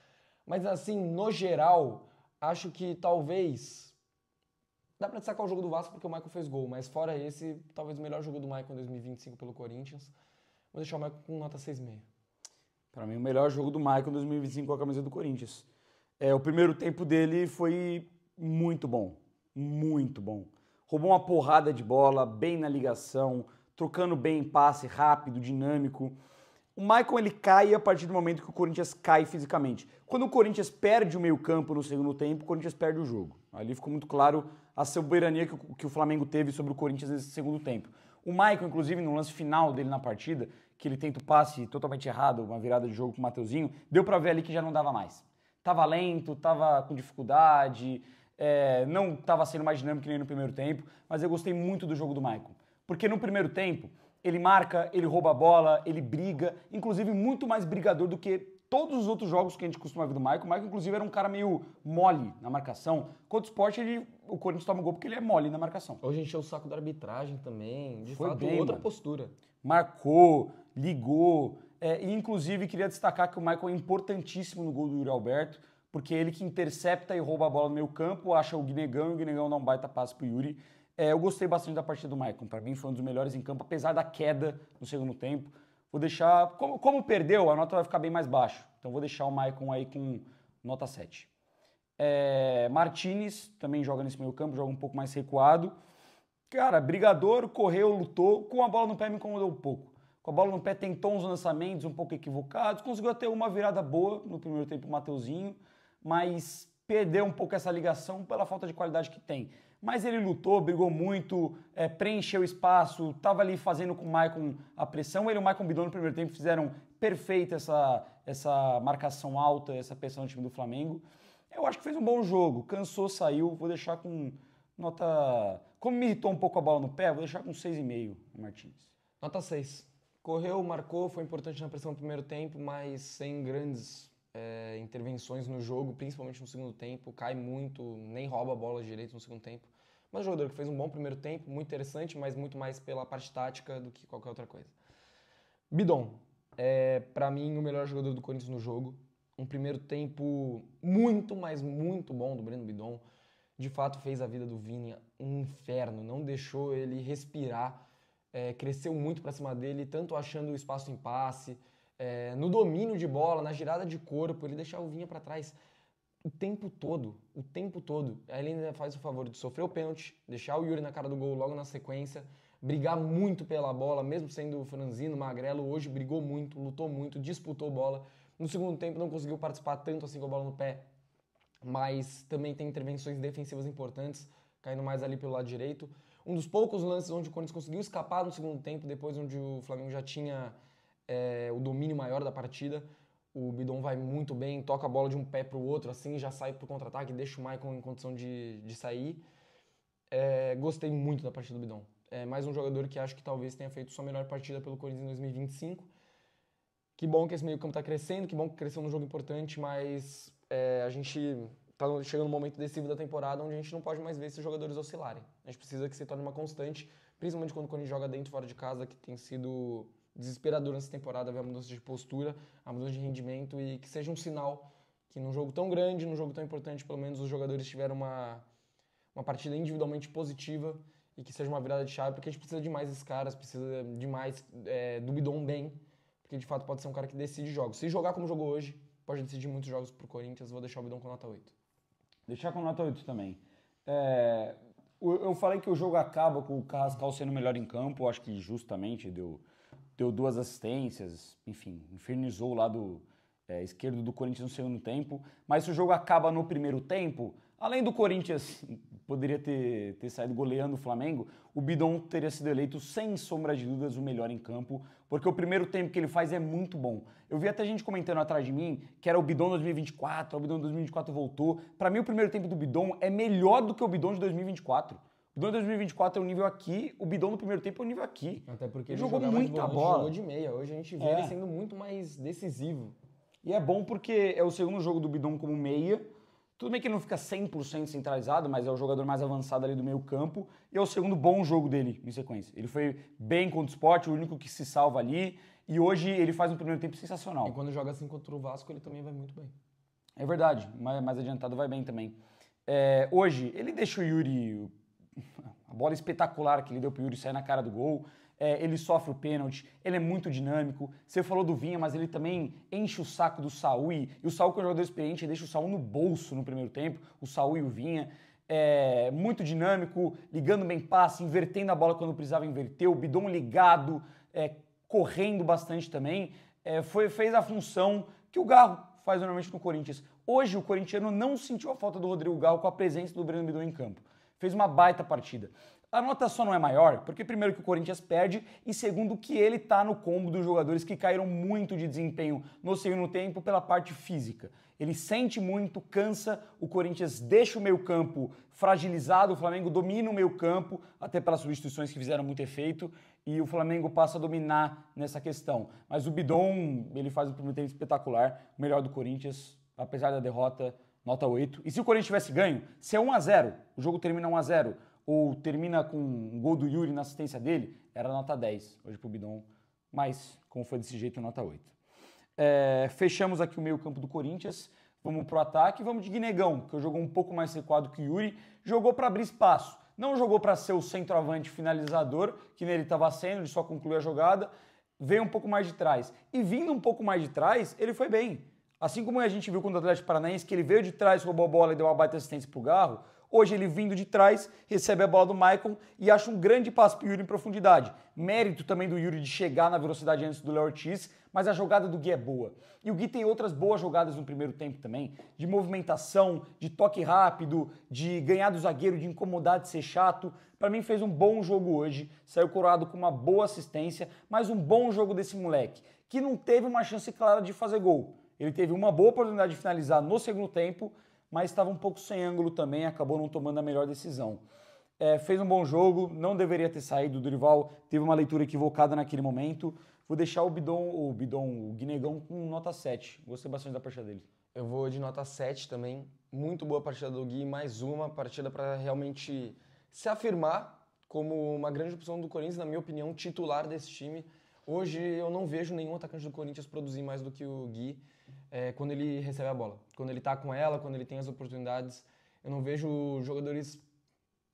Mas assim, no geral, acho que talvez... Dá pra destacar o jogo do Vasco porque o Maicon fez gol, mas fora esse, talvez o melhor jogo do Maicon em 2025 pelo Corinthians. Vou deixar o Maicon com nota 6,5. Para mim, o melhor jogo do Maicon em 2025 com a camisa do Corinthians. O primeiro tempo dele foi muito bom. Muito bom. Roubou uma porrada de bola, bem na ligação, trocando bem passe, rápido, dinâmico. O Maicon ele cai a partir do momento que o Corinthians cai fisicamente. Quando o Corinthians perde o meio-campo no segundo tempo, o Corinthians perde o jogo. Ali ficou muito claro a soberania que o Flamengo teve sobre o Corinthians nesse segundo tempo. O Maicon, inclusive, no lance final dele na partida, que ele tenta o passe totalmente errado, uma virada de jogo com o Mateuzinho, deu pra ver ali que já não dava mais. Tava lento, tava com dificuldade, não tava sendo mais dinâmico que nem no primeiro tempo, mas eu gostei muito do jogo do Maicon. Porque no primeiro tempo, ele marca, ele rouba a bola, ele briga, inclusive muito mais brigador do que todos os outros jogos que a gente costuma ver do Maicon. O Maicon, inclusive, era um cara meio mole na marcação. Contra o Sport, o Corinthians toma gol porque ele é mole na marcação. Hoje encheu o saco da arbitragem também. De Foi fato, bem, outra mano. postura. Marcou, ligou. E, inclusive, queria destacar que o Maicon é importantíssimo no gol do Yuri Alberto, porque ele que intercepta e rouba a bola no meio campo, acha o Guinegão e o Guinegão dá um baita passe pro Yuri. Eu gostei bastante da partida do Maicon. Para mim, foi um dos melhores em campo, apesar da queda no segundo tempo. Vou deixar... Como perdeu, a nota vai ficar bem mais baixa. Então, vou deixar o Maicon aí com nota 7. Martins também joga nesse meio campo, joga um pouco mais recuado. Cara, brigador, correu, lutou. Com a bola no pé me incomodou um pouco. Com a bola no pé tentou uns lançamentos um pouco equivocados. Conseguiu até uma virada boa no primeiro tempo o Mateuzinho. Mas perdeu um pouco essa ligação pela falta de qualidade que tem. Mas ele lutou, brigou muito, preencheu o espaço, estava ali fazendo com o Maicon a pressão. Ele e o Maicon Bidon no primeiro tempo fizeram perfeita essa marcação alta, essa pressão no time do Flamengo. Eu acho que fez um bom jogo, cansou, saiu, vou deixar com nota... Como me irritou um pouco a bola no pé, vou deixar com 6,5 o Martins. Nota 6. Correu, marcou, foi importante na pressão no primeiro tempo, mas sem grandes intervenções no jogo, principalmente no segundo tempo. Cai muito, nem rouba a bola direito no segundo tempo. Mas um jogador que fez um bom primeiro tempo, muito interessante, mas muito mais pela parte tática do que qualquer outra coisa. Bidon, pra mim, o melhor jogador do Corinthians no jogo. Um primeiro tempo muito, mas muito bom do Breno Bidon. De fato, fez a vida do Vini um inferno, não deixou ele respirar, cresceu muito para cima dele, tanto achando o espaço em passe, no domínio de bola, na girada de corpo, ele deixava o Vinha para trás o tempo todo, o tempo todo. Aí ele ainda faz o favor de sofrer o pênalti, deixar o Yuri na cara do gol logo na sequência, brigar muito pela bola, mesmo sendo franzino, magrelo, hoje brigou muito, lutou muito, disputou bola. No segundo tempo não conseguiu participar tanto assim com a bola no pé, mas também tem intervenções defensivas importantes, caindo mais ali pelo lado direito. Um dos poucos lances onde o Corinthians conseguiu escapar no segundo tempo, depois onde o Flamengo já tinha o domínio maior da partida. O Bidon vai muito bem, toca a bola de um pé para o outro, assim, já sai para o contra-ataque, deixa o Maicon em condição de sair. Gostei muito da partida do Bidon. É mais um jogador que acho que talvez tenha feito sua melhor partida pelo Corinthians em 2025. Que bom que esse meio campo está crescendo, que bom que cresceu num jogo importante, mas a gente está chegando no momento decisivo da temporada onde a gente não pode mais ver esses jogadores oscilarem. A gente precisa que se torne uma constante, principalmente quando o Corinthians joga dentro e fora de casa, que tem sido desesperador nessa temporada ver a mudança de postura, a mudança de rendimento e que seja um sinal que num jogo tão grande, num jogo tão importante, pelo menos os jogadores tiveram uma partida individualmente positiva e que seja uma virada de chave, porque a gente precisa de mais esses caras, precisa de mais do Bidon bem, porque de fato pode ser um cara que decide jogos. Se jogar como jogou hoje, pode decidir muitos jogos pro Corinthians, vou deixar o Bidon com nota 8. Deixar com nota 8 também. Eu falei que o jogo acaba com o Carrascal sendo melhor em campo, acho que justamente deu 2 assistências, enfim, infernizou o lado esquerdo do Corinthians no segundo tempo, mas se o jogo acaba no primeiro tempo, além do Corinthians poderia ter saído goleando o Flamengo, o Bidon teria sido eleito sem sombra de dúvidas o melhor em campo, porque o primeiro tempo que ele faz é muito bom. Eu vi até gente comentando atrás de mim que era o Bidon 2024, o Bidon 2024 voltou. Para mim o primeiro tempo do Bidon é melhor do que o Bidon de 2024. O Bidon de 2024 é o nível aqui, o Bidon no primeiro tempo é o nível aqui. Até porque ele jogou muita bola. Jogou de meia. Hoje a gente vê ele sendo muito mais decisivo. E é bom porque é o segundo jogo do Bidon como meia. Tudo bem que ele não fica 100% centralizado, mas é o jogador mais avançado ali do meio campo. E é o segundo bom jogo dele em sequência. Ele foi bem contra o Sport, o único que se salva ali. E hoje ele faz um primeiro tempo sensacional. E quando joga assim contra o Vasco, ele também vai muito bem. É verdade, mais adiantado vai bem também. Hoje, ele deixa o Yuri... A bola espetacular que ele deu pro Yuri sair na cara do gol. Ele sofre o pênalti, ele é muito dinâmico. Você falou do Vinha, mas ele também enche o saco do Saúl. E o Saúl, que é um jogador experiente, deixa o Saúl no bolso no primeiro tempo. O Saúl e o Vinha. Muito dinâmico, ligando bem passe, invertendo a bola quando precisava inverter. O Bidon ligado, correndo bastante também. Fez a função que o Garro faz normalmente no Corinthians. Hoje o corintiano não sentiu a falta do Rodrigo Garro com a presença do Breno Bidon em campo. Fez uma baita partida. A nota só não é maior, porque primeiro que o Corinthians perde e segundo que ele tá no combo dos jogadores que caíram muito de desempenho no segundo tempo pela parte física. Ele sente muito, cansa, o Corinthians deixa o meio-campo fragilizado, o Flamengo domina o meio-campo, até pelas substituições que fizeram muito efeito, e o Flamengo passa a dominar nessa questão. Mas o Bidon, ele faz um primeiro tempo espetacular, o melhor do Corinthians, apesar da derrota, nota 8. E se o Corinthians tivesse ganho, se é 1-0, o jogo termina 1-0, ou termina com um gol do Yuri na assistência dele, era nota 10 hoje pro Bidon, mas como foi desse jeito, nota 8. Fechamos aqui o meio campo do Corinthians, vamos pro ataque, vamos de Guinegão, que jogou um pouco mais recuado que o Yuri, jogou para abrir espaço, não jogou para ser o centroavante finalizador, que nele estava sendo, ele só concluiu a jogada, veio um pouco mais de trás. E vindo um pouco mais de trás, ele foi bem. Assim como a gente viu com o Atlético Paranaense, que ele veio de trás, roubou a bola e deu uma baita assistência pro Garro, hoje ele vindo de trás, recebe a bola do Maicon e acha um grande passe pro Yuri em profundidade. Mérito também do Yuri de chegar na velocidade antes do Léo Ortiz, mas a jogada do Gui é boa. E o Gui tem outras boas jogadas no primeiro tempo também, de movimentação, de toque rápido, de ganhar do zagueiro, de incomodar, de ser chato. Para mim fez um bom jogo hoje, saiu coroado com uma boa assistência, mas um bom jogo desse moleque, que não teve uma chance clara de fazer gol. Ele teve uma boa oportunidade de finalizar no segundo tempo, mas estava um pouco sem ângulo também, acabou não tomando a melhor decisão. Fez um bom jogo, não deveria ter saído, o Dorival teve uma leitura equivocada naquele momento. Vou deixar o Guinegão com nota 7. Gostei bastante da partida dele. Eu vou de nota 7 também. Muito boa partida do Gui, mais uma partida para realmente se afirmar como uma grande opção do Corinthians, na minha opinião, titular desse time. Hoje eu não vejo nenhum atacante do Corinthians produzir mais do que o Gui quando ele recebe a bola. Quando ele tá com ela, quando ele tem as oportunidades, eu não vejo jogadores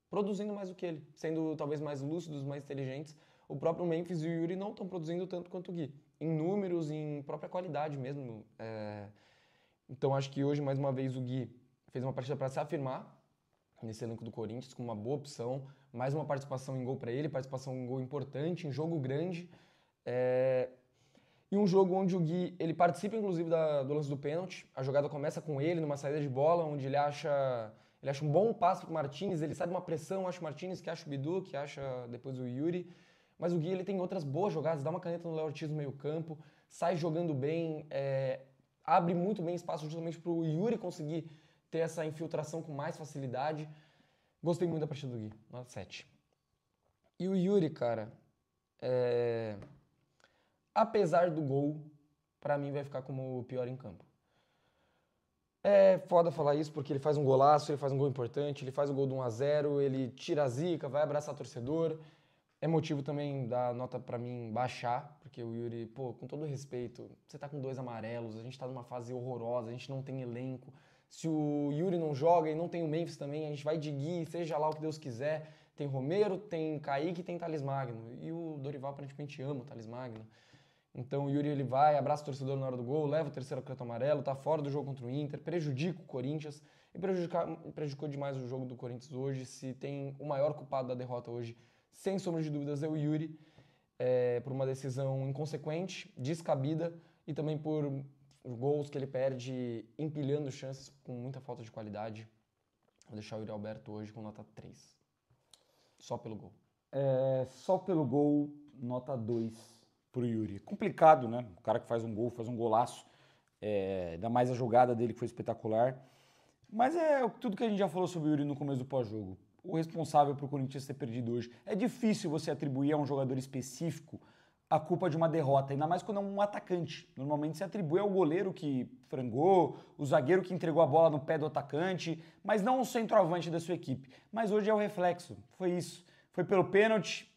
produzindo mais do que ele, sendo talvez mais lúcidos, mais inteligentes. O próprio Memphis e o Yuri não estão produzindo tanto quanto o Gui, em números, em própria qualidade mesmo. Então acho que hoje, mais uma vez, o Gui fez uma partida para se afirmar nesse elenco do Corinthians, com uma boa opção, mais uma participação em gol para ele, participação em gol importante, em jogo grande. E um jogo onde o Gui, ele participa inclusive do lance do pênalti. A jogada começa com ele numa saída de bola, onde ele acha um bom passe pro Martinez, ele sai de uma pressão, acha o Martinez, que acha o Bidu, que acha depois o Yuri. Mas o Gui, ele tem outras boas jogadas, dá uma caneta no Léo Ortiz no meio campo, sai jogando bem, abre muito bem espaço justamente pro Yuri conseguir ter essa infiltração com mais facilidade. Gostei muito da partida do Gui, nota 7. E o Yuri, cara, apesar do gol, pra mim vai ficar como o pior em campo. É foda falar isso porque ele faz um golaço, ele faz um gol importante, ele faz o gol do 1-0, ele tira a zica, vai abraçar torcedor. É motivo também da nota pra mim baixar, porque o Yuri, pô, com todo respeito, você tá com 2 amarelos, a gente tá numa fase horrorosa, a gente não tem elenco. Se o Yuri não joga e não tem o Memphis também, a gente vai de Gui, seja lá o que Deus quiser. Tem Romero, tem Kaique e tem Thales Magno. E o Dorival aparentemente ama o Thales Magno. Então o Yuri ele vai, abraça o torcedor na hora do gol, leva o terceiro cartão amarelo, tá fora do jogo contra o Inter, prejudica o Corinthians e prejudicou demais o jogo do Corinthians hoje. Se tem o maior culpado da derrota hoje, sem sombra de dúvidas, é o Yuri, por uma decisão inconsequente, descabida e também por gols que ele perde empilhando chances com muita falta de qualidade. Vou deixar o Yuri Alberto hoje com nota 3. Só pelo gol. Só pelo gol, nota 2 pro Yuri. Complicado, né? O cara que faz um gol, faz um golaço. Ainda mais a jogada dele que foi espetacular. Mas é tudo que a gente já falou sobre o Yuri no começo do pós-jogo. O responsável pro Corinthians ter perdido hoje. É difícil você atribuir a um jogador específico a culpa de uma derrota, ainda mais quando é um atacante. Normalmente se atribui ao goleiro que frangou, o zagueiro que entregou a bola no pé do atacante, mas não o centroavante da sua equipe. Mas hoje é o reflexo, foi isso. Foi pelo pênalti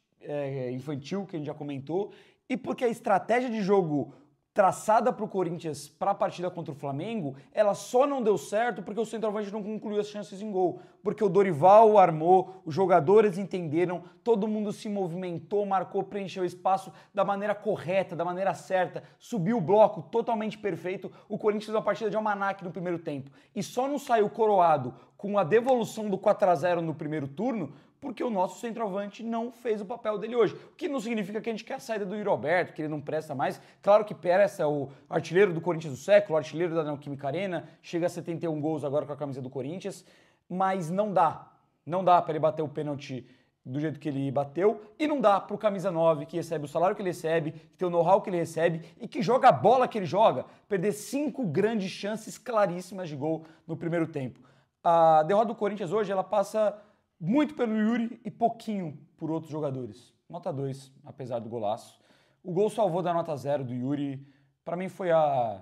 infantil, que a gente já comentou, e porque a estratégia de jogo traçada para o Corinthians para a partida contra o Flamengo, ela só não deu certo porque o centroavante não concluiu as chances em gol. Porque o Dorival armou, os jogadores entenderam, todo mundo se movimentou, marcou, preencheu o espaço da maneira correta, da maneira certa, subiu o bloco totalmente perfeito. O Corinthians fez uma partida de almanaque no primeiro tempo. E só não saiu coroado com a devolução do 4-0 no primeiro turno porque o nosso centroavante não fez o papel dele hoje. O que não significa que a gente quer a saída do Yuri Alberto, que ele não presta mais. Claro que presta, é o artilheiro do Corinthians do século, o artilheiro da Neoquímica Arena, chega a 71 gols agora com a camisa do Corinthians, mas não dá. Não dá para ele bater o pênalti do jeito que ele bateu, e não dá pro camisa 9, que recebe o salário que ele recebe, que tem o know-how que ele recebe e que joga a bola que ele joga, perder 5 grandes chances claríssimas de gol no primeiro tempo. A derrota do Corinthians hoje, ela passa muito pelo Yuri e pouquinho por outros jogadores. Nota 2, apesar do golaço. O gol salvou da nota 0 do Yuri. Para mim foi a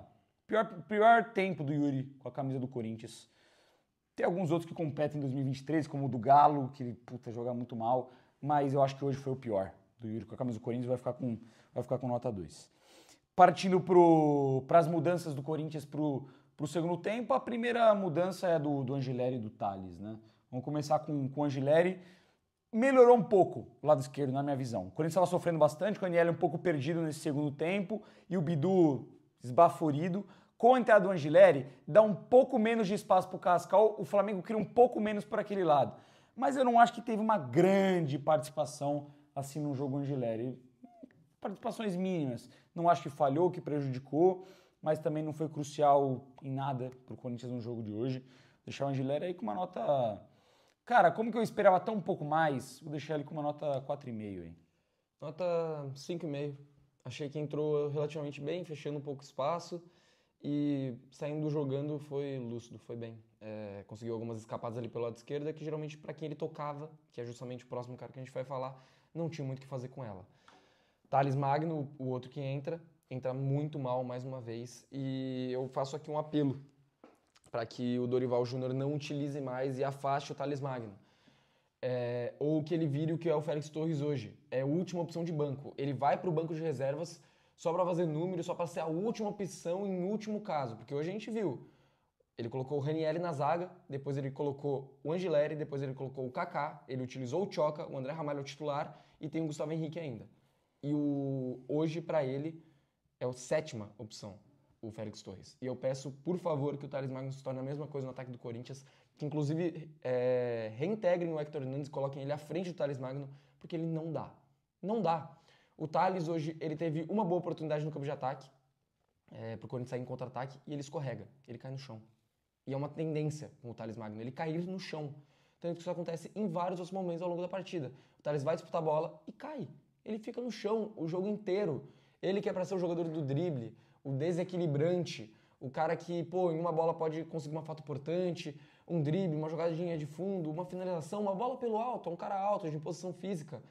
pior tempo do Yuri com a camisa do Corinthians. Tem alguns outros que competem em 2023, como o do Galo, que joga muito mal. Mas eu acho que hoje foi o pior do Yuri com a camisa do Corinthians. Vai ficar com nota 2. Partindo para as mudanças do Corinthians para o segundo tempo, a primeira mudança é do Angileri e do Thales, né? Vamos começar com o Angileri. Melhorou um pouco o lado esquerdo, na minha visão. O Corinthians estava sofrendo bastante, com o Aniele um pouco perdido nesse segundo tempo e o Bidu esbaforido. Com a entrada do Angileri, dá um pouco menos de espaço para o Carrascal, o Flamengo cria um pouco menos por aquele lado. Mas eu não acho que teve uma grande participação assim no jogo Angileri. Participações mínimas. Não acho que falhou, que prejudicou, mas também não foi crucial em nada para o Corinthians no jogo de hoje. Deixar o Angileri aí com uma nota... Cara, como que eu esperava tão um pouco mais, vou deixar ele com uma nota 4,5 aí. Nota 5,5. Achei que entrou relativamente bem, fechando um pouco o espaço e saindo jogando foi lúcido, foi bem. Conseguiu algumas escapadas ali pelo lado esquerdo, que geralmente para quem ele tocava, que é justamente o próximo cara que a gente vai falar, não tinha muito o que fazer com ela. Thales Magno, o outro que entra muito mal mais uma vez e eu faço aqui um apelo para que o Dorival Júnior não utilize mais e afaste o Thales Magno. ou que ele vire o que é o Félix Torres hoje. É a última opção de banco. Ele vai para o banco de reservas só para fazer número, só para ser a última opção em último caso. Porque hoje a gente viu, ele colocou o Ranieri na zaga, depois ele colocou o Angileri, depois ele colocou o Kaká, ele utilizou o Tchoka, o André Ramalho é o titular e tem o Gustavo Henrique ainda. E hoje, para ele, é a sétima opção, o Félix Torres. E eu peço, por favor, que o Thales Magno se torne a mesma coisa no ataque do Corinthians, que inclusive reintegrem o Hector Hernandes e coloquem ele à frente do Thales Magno, porque ele não dá. Não dá. O Thales hoje, ele teve uma boa oportunidade no campo de ataque, pro Corinthians sair em contra-ataque, e ele escorrega, ele cai no chão. E é uma tendência com o Thales Magno, ele cair no chão. Tanto que isso acontece em vários outros momentos ao longo da partida. O Thales vai disputar a bola e cai. Ele fica no chão o jogo inteiro. Ele que é para ser o jogador do drible, o desequilibrante, o cara que, em uma bola pode conseguir uma falta importante, um drible, uma jogadinha de fundo, uma finalização, uma bola pelo alto, é um cara alto, de posição física.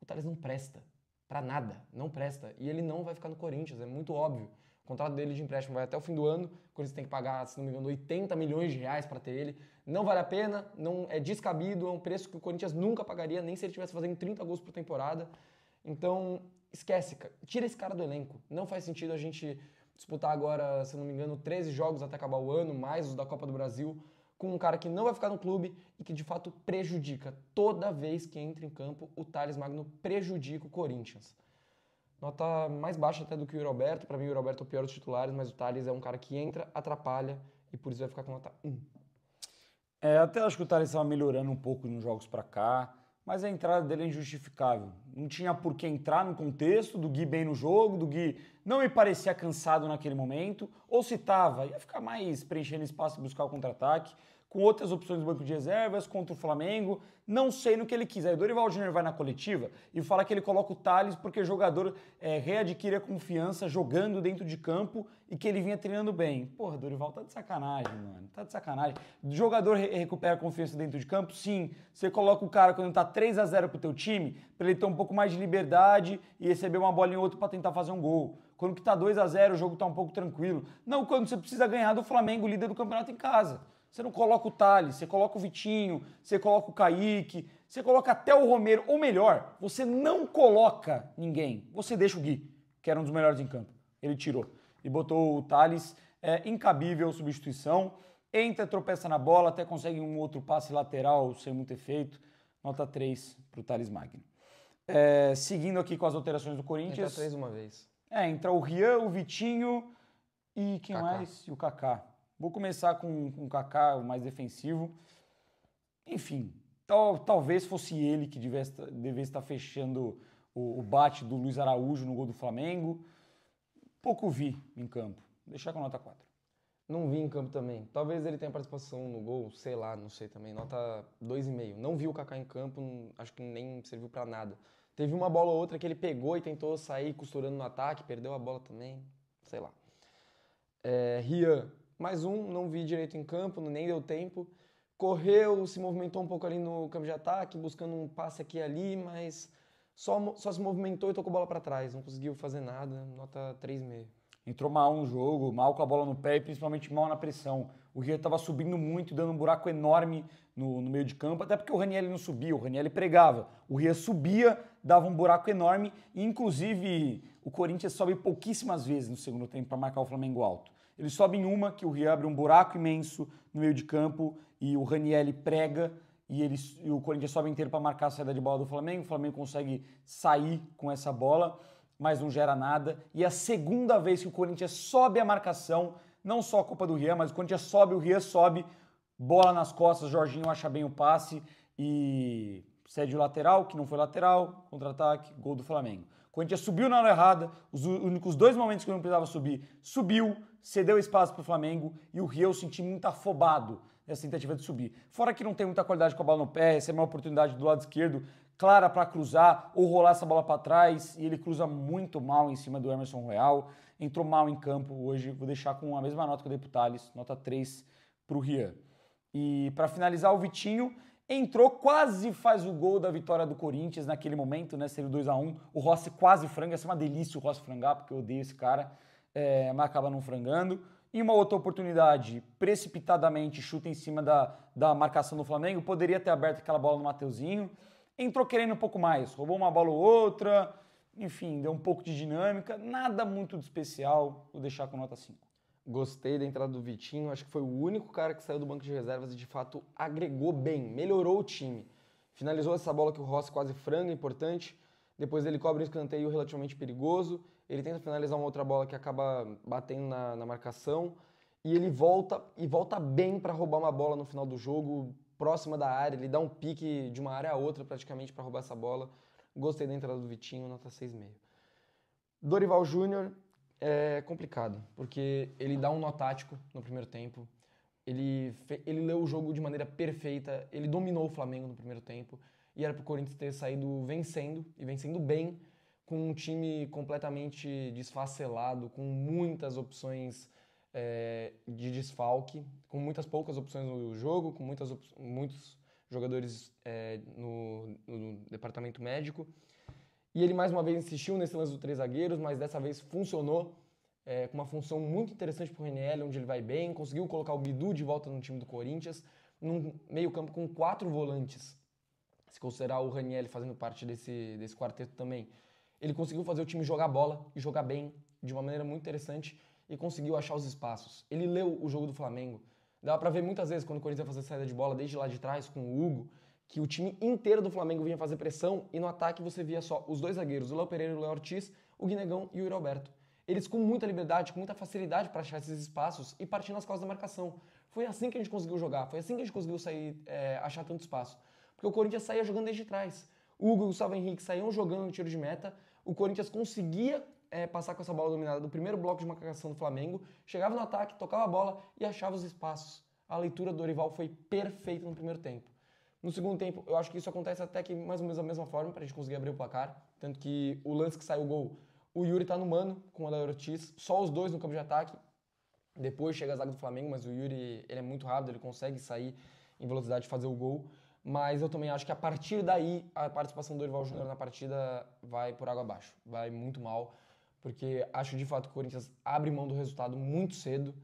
O Thales não presta pra nada, não presta. E ele não vai ficar no Corinthians, é muito óbvio. O contrato dele de empréstimo vai até o fim do ano, o Corinthians tem que pagar, se não me engano, 80 milhões de reais para ter ele. Não vale a pena, não é descabido, é um preço que o Corinthians nunca pagaria, nem se ele estivesse fazendo 30 gols por temporada. Então, esquece, tira esse cara do elenco. Não faz sentido a gente disputar agora, se não me engano, 13 jogos até acabar o ano, mais os da Copa do Brasil, com um cara que não vai ficar no clube e que de fato prejudica. Toda vez que entra em campo, o Thales Magno prejudica o Corinthians. Nota mais baixa até do que o Roberto. Para mim, o Roberto é o pior dos titulares, mas o Thales é um cara que entra, atrapalha e por isso vai ficar com nota 1. Até acho que o Thales estava melhorando um pouco nos jogos para cá, mas a entrada dele é injustificável. Não tinha por que entrar no contexto do Gui bem no jogo, do Gui não me parecia cansado naquele momento, ou se estava, ia ficar mais preenchendo espaço e buscar o contra-ataque, com outras opções do banco de reservas, contra o Flamengo, não sei no que ele quiser. O Dorival Júnior vai na coletiva e fala que ele coloca o Thales porque o jogador readquire a confiança jogando dentro de campo e que ele vinha treinando bem. Porra, Dorival, tá de sacanagem, mano, tá de sacanagem. O jogador recupera a confiança dentro de campo? Sim. Você coloca o cara quando tá 3-0 pro teu time, pra ele ter um pouco mais de liberdade e receber uma bola em outro pra tentar fazer um gol. Quando que tá 2-0, o jogo tá um pouco tranquilo. Não quando você precisa ganhar do Flamengo, líder do campeonato em casa. Você não coloca o Thales, você coloca o Vitinho, você coloca o Kaique, você coloca até o Romero. Ou melhor, você não coloca ninguém. Você deixa o Gui, que era um dos melhores em campo. Ele tirou e botou o Thales. Incabível substituição. Entra, tropeça na bola, até consegue um outro passe lateral sem muito efeito. Nota 3 para o Thales Magno. Seguindo aqui com as alterações do Corinthians. Entra 3 uma vez. Entra o Rian, o Vitinho e quem Kaká. mais? E o Kaká. Vou começar com o Kaká, o mais defensivo. Enfim, talvez fosse ele que devesse estar fechando o bate do Luiz Araújo no gol do Flamengo. Pouco vi em campo. Vou deixar com nota 4. Não vi em campo também. Talvez ele tenha participação no gol, sei lá, não sei também. Nota 2,5. Não vi o Kaká em campo, acho que nem serviu pra nada. Teve uma bola ou outra que ele pegou e tentou sair costurando no ataque, perdeu a bola também, sei lá. Rian. Mais um, não vi direito em campo, nem deu tempo. Correu, se movimentou um pouco ali no campo de ataque, buscando um passe aqui e ali, mas só se movimentou e tocou a bola para trás. Não conseguiu fazer nada, nota 3,5. Entrou mal no jogo, mal com a bola no pé e principalmente mal na pressão. O Rian estava subindo muito, dando um buraco enorme no meio de campo, até porque o Ranieri não subia, o Ranieri pregava. O Rian subia, dava um buraco enorme e inclusive o Corinthians sobe pouquíssimas vezes no segundo tempo para marcar o Flamengo alto. Ele sobe em uma, que o Rian abre um buraco imenso no meio de campo e o Ranieri prega e o Corinthians sobe inteiro para marcar a saída de bola do Flamengo. O Flamengo consegue sair com essa bola, mas não gera nada. E a segunda vez que o Corinthians sobe a marcação, não só a culpa do Rian, mas o Corinthians sobe, o Rian sobe, bola nas costas, Jorginho acha bem o passe e cede o lateral, que não foi lateral, contra-ataque, gol do Flamengo. O Corinthians subiu na hora errada, os únicos 2 momentos que não precisava subir, subiu, cedeu espaço para o Flamengo e o Rian eu senti muito afobado nessa tentativa de subir. Fora que não tem muita qualidade com a bola no pé, essa é uma oportunidade do lado esquerdo, clara para cruzar ou rolar essa bola para trás e ele cruza muito mal em cima do Emerson Royal, entrou mal em campo hoje, vou deixar com a mesma nota que eu dei pro Thales, nota 3 para o Rian. E para finalizar, o Vitinho entrou, quase faz o gol da vitória do Corinthians naquele momento, né? Seria o 2-1. O Rossi quase franga, ia ser uma delícia o Rossi frangar, porque eu odeio esse cara, mas acaba não frangando. Em uma outra oportunidade, precipitadamente chuta em cima da marcação do Flamengo, poderia ter aberto aquela bola no Mateuzinho. Entrou querendo um pouco mais, roubou uma bola ou outra, enfim, deu um pouco de dinâmica, nada muito de especial, vou deixar com nota 5. Gostei da entrada do Vitinho, acho que foi o único cara que saiu do banco de reservas e de fato agregou bem, melhorou o time. Finalizou essa bola que o Rossi quase franga, importante. Depois ele cobre um escanteio relativamente perigoso. Ele tenta finalizar uma outra bola que acaba batendo na marcação. E ele volta bem para roubar uma bola no final do jogo, próxima da área. Ele dá um pique de uma área a outra praticamente para roubar essa bola. Gostei da entrada do Vitinho, nota 6,5. Dorival Júnior é complicado, porque ele dá um nó tático no primeiro tempo. Ele leu o jogo de maneira perfeita, ele dominou o Flamengo no primeiro tempo e era para o Corinthians ter saído vencendo, e vencendo bem, com um time completamente desfacelado, com muitas opções de desfalque, com muitas poucas opções no jogo, com muitos jogadores no departamento médico. E ele mais uma vez insistiu nesse lance dos 3 zagueiros, mas dessa vez funcionou. Com uma função muito interessante para o Ranieri, onde ele vai bem, conseguiu colocar o Bidu de volta no time do Corinthians, num meio campo com 4 volantes, se considerar o Ranieri fazendo parte desse quarteto também. Ele conseguiu fazer o time jogar bola e jogar bem, de uma maneira muito interessante, e conseguiu achar os espaços. Ele leu o jogo do Flamengo. Dava para ver muitas vezes, quando o Corinthians ia fazer saída de bola, desde lá de trás, com o Hugo, que o time inteiro do Flamengo vinha fazer pressão, e no ataque você via só os 2 zagueiros, o Léo Pereira e o Léo Ortiz, o Guinegão e o Yuri Alberto. Eles com muita liberdade, com muita facilidade para achar esses espaços e partir nas costas da marcação. Foi assim que a gente conseguiu jogar, foi assim que a gente conseguiu achar tanto espaço. Porque o Corinthians saía jogando desde trás. O Hugo e o Gustavo Henrique saíam jogando no tiro de meta, o Corinthians conseguia passar com essa bola dominada do primeiro bloco de marcação do Flamengo, chegava no ataque, tocava a bola e achava os espaços. A leitura do Dorival foi perfeita no primeiro tempo. No segundo tempo, eu acho que isso acontece até que mais ou menos da mesma forma, para a gente conseguir abrir o placar. Tanto que o lance que saiu o gol, o Yuri tá no mano com o Léo Ortiz, só os dois no campo de ataque. Depois chega a zaga do Flamengo, mas o Yuri ele é muito rápido, ele consegue sair em velocidade e fazer o gol. Mas eu também acho que a partir daí, a participação do Dorival Júnior na partida vai por água abaixo. Vai muito mal, porque acho de fato que o Corinthians abre mão do resultado muito cedo.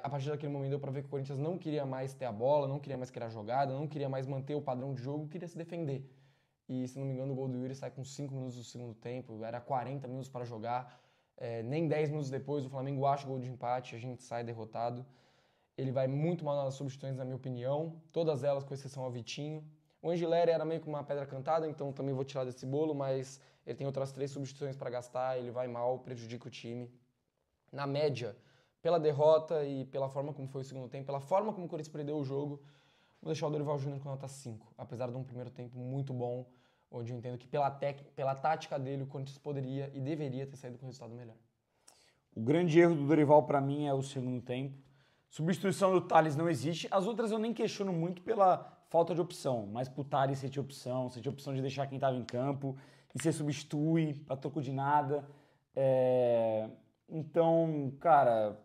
A partir daquele momento deu para ver que o Corinthians não queria mais ter a bola, não queria mais criar jogada, não queria mais manter o padrão de jogo, queria se defender. E, se não me engano, o gol do Yuri sai com 5 minutos do segundo tempo, era 40 minutos para jogar, nem 10 minutos depois o Flamengo acha o gol de empate, a gente sai derrotado. Ele vai muito mal nas substituições, na minha opinião, todas elas com exceção ao Vitinho. O Angileri era meio que uma pedra cantada, então também vou tirar desse bolo, mas ele tem outras 3 substituições para gastar, ele vai mal, prejudica o time. Na média, pela derrota e pela forma como foi o segundo tempo, pela forma como o Corinthians perdeu o jogo, vou deixar o Dorival Júnior com nota 5, apesar de um primeiro tempo muito bom, onde eu entendo que pela tática dele o Corinthians poderia e deveria ter saído com um resultado melhor. O grande erro do Dorival para mim é o segundo tempo. Substituição do Thales não existe. As outras eu nem questiono muito pela falta de opção, mas pro Thales você tinha opção de deixar quem estava em campo e você substitui para troco de nada. Então, cara,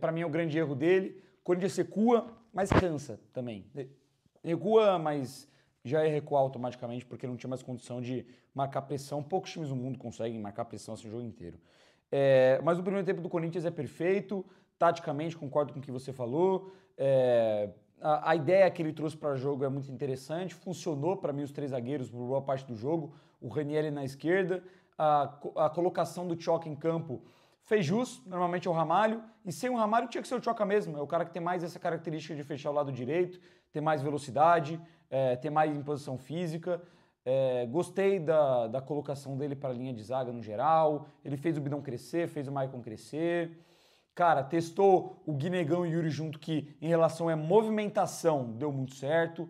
para mim é o grande erro dele. O Corinthians recua, mas cansa também. Recua, mas já ia recuar automaticamente porque não tinha mais condição de marcar pressão. Poucos times do mundo conseguem marcar pressão assim o jogo inteiro. Mas o primeiro tempo do Corinthians é perfeito. Taticamente, concordo com o que você falou. A ideia que ele trouxe para o jogo é muito interessante. Funcionou para mim os 3 zagueiros por boa parte do jogo. O Ranieri na esquerda. A colocação do Tchoca em campo fez jus. Normalmente é o Ramalho. E sem o Ramalho tinha que ser o Tchoca mesmo. É o cara que tem mais essa característica de fechar o lado direito, ter mais velocidade, ter mais imposição física. Gostei da colocação dele para a linha de zaga no geral. Ele fez o Bidão crescer, fez o Maicon crescer. Cara, testou o Guinegão e o Yuri junto, que em relação à movimentação deu muito certo.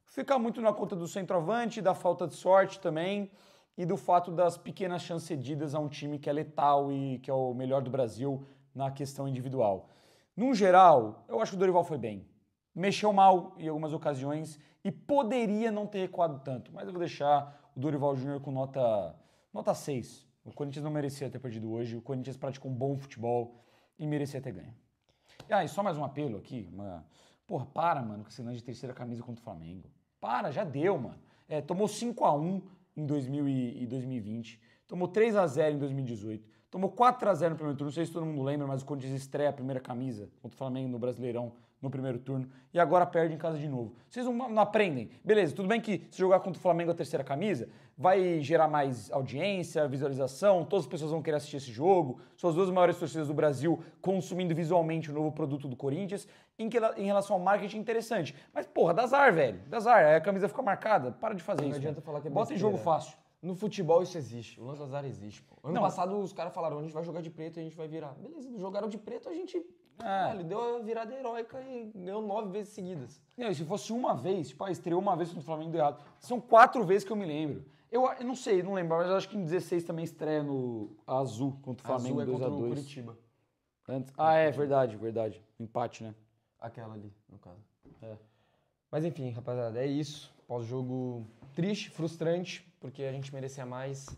Fica muito na conta do centroavante, da falta de sorte também e do fato das pequenas chances cedidas a um time que é letal e que é o melhor do Brasil na questão individual. No geral, eu acho que o Dorival foi bem. Mexeu mal em algumas ocasiões e poderia não ter recuado tanto, mas eu vou deixar o Dorival Júnior com nota 6. O Corinthians não merecia ter perdido hoje, o Corinthians praticou um bom futebol e merecia ter ganho. E só mais um apelo aqui. Porra, para, mano, com esse lance de terceira camisa contra o Flamengo. Para, já deu, mano. Tomou 5-1 em 2020. Tomou 3-0 em 2018. Tomou 4-0 no primeiro turno, não sei se todo mundo lembra, mas o Corinthians estreia a primeira camisa contra o Flamengo no Brasileirão no primeiro turno e agora perde em casa de novo. Vocês não aprendem? Beleza, tudo bem que se jogar contra o Flamengo a terceira camisa, vai gerar mais audiência, visualização, todas as pessoas vão querer assistir esse jogo, são as duas maiores torcidas do Brasil consumindo visualmente o novo produto do Corinthians, em relação ao marketing interessante. Mas, porra, dá azar, velho, dá azar, aí a camisa fica marcada, para de fazer Não isso. adianta falar que é Bota em besteira. jogo fácil. No futebol isso existe, o lance do azar existe, pô. Ano Não. passado os caras falaram, a gente vai jogar de preto e a gente vai virar. Beleza, jogaram de preto, a gente deu a virada heróica e ganhou 9 vezes seguidas. Não, e se fosse uma vez, tipo, estreou uma vez contra o Flamengo deu errado. São 4 vezes que eu me lembro. Eu não sei, não lembro, mas eu acho que em 16 também estreia no Azul contra o Flamengo Azul é contra o 2x2. Curitiba. É verdade. Empate, né? Aquela ali, no caso. É. Mas enfim, rapaziada, é isso. Pós-jogo triste, frustrante, porque a gente merecia mais.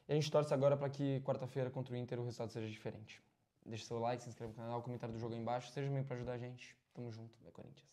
E a gente torce agora para que quarta-feira contra o Inter o resultado seja diferente. Deixa seu like, se inscreva no canal, comentário do jogo aí embaixo. Seja meio para ajudar a gente. Tamo junto, é Corinthians.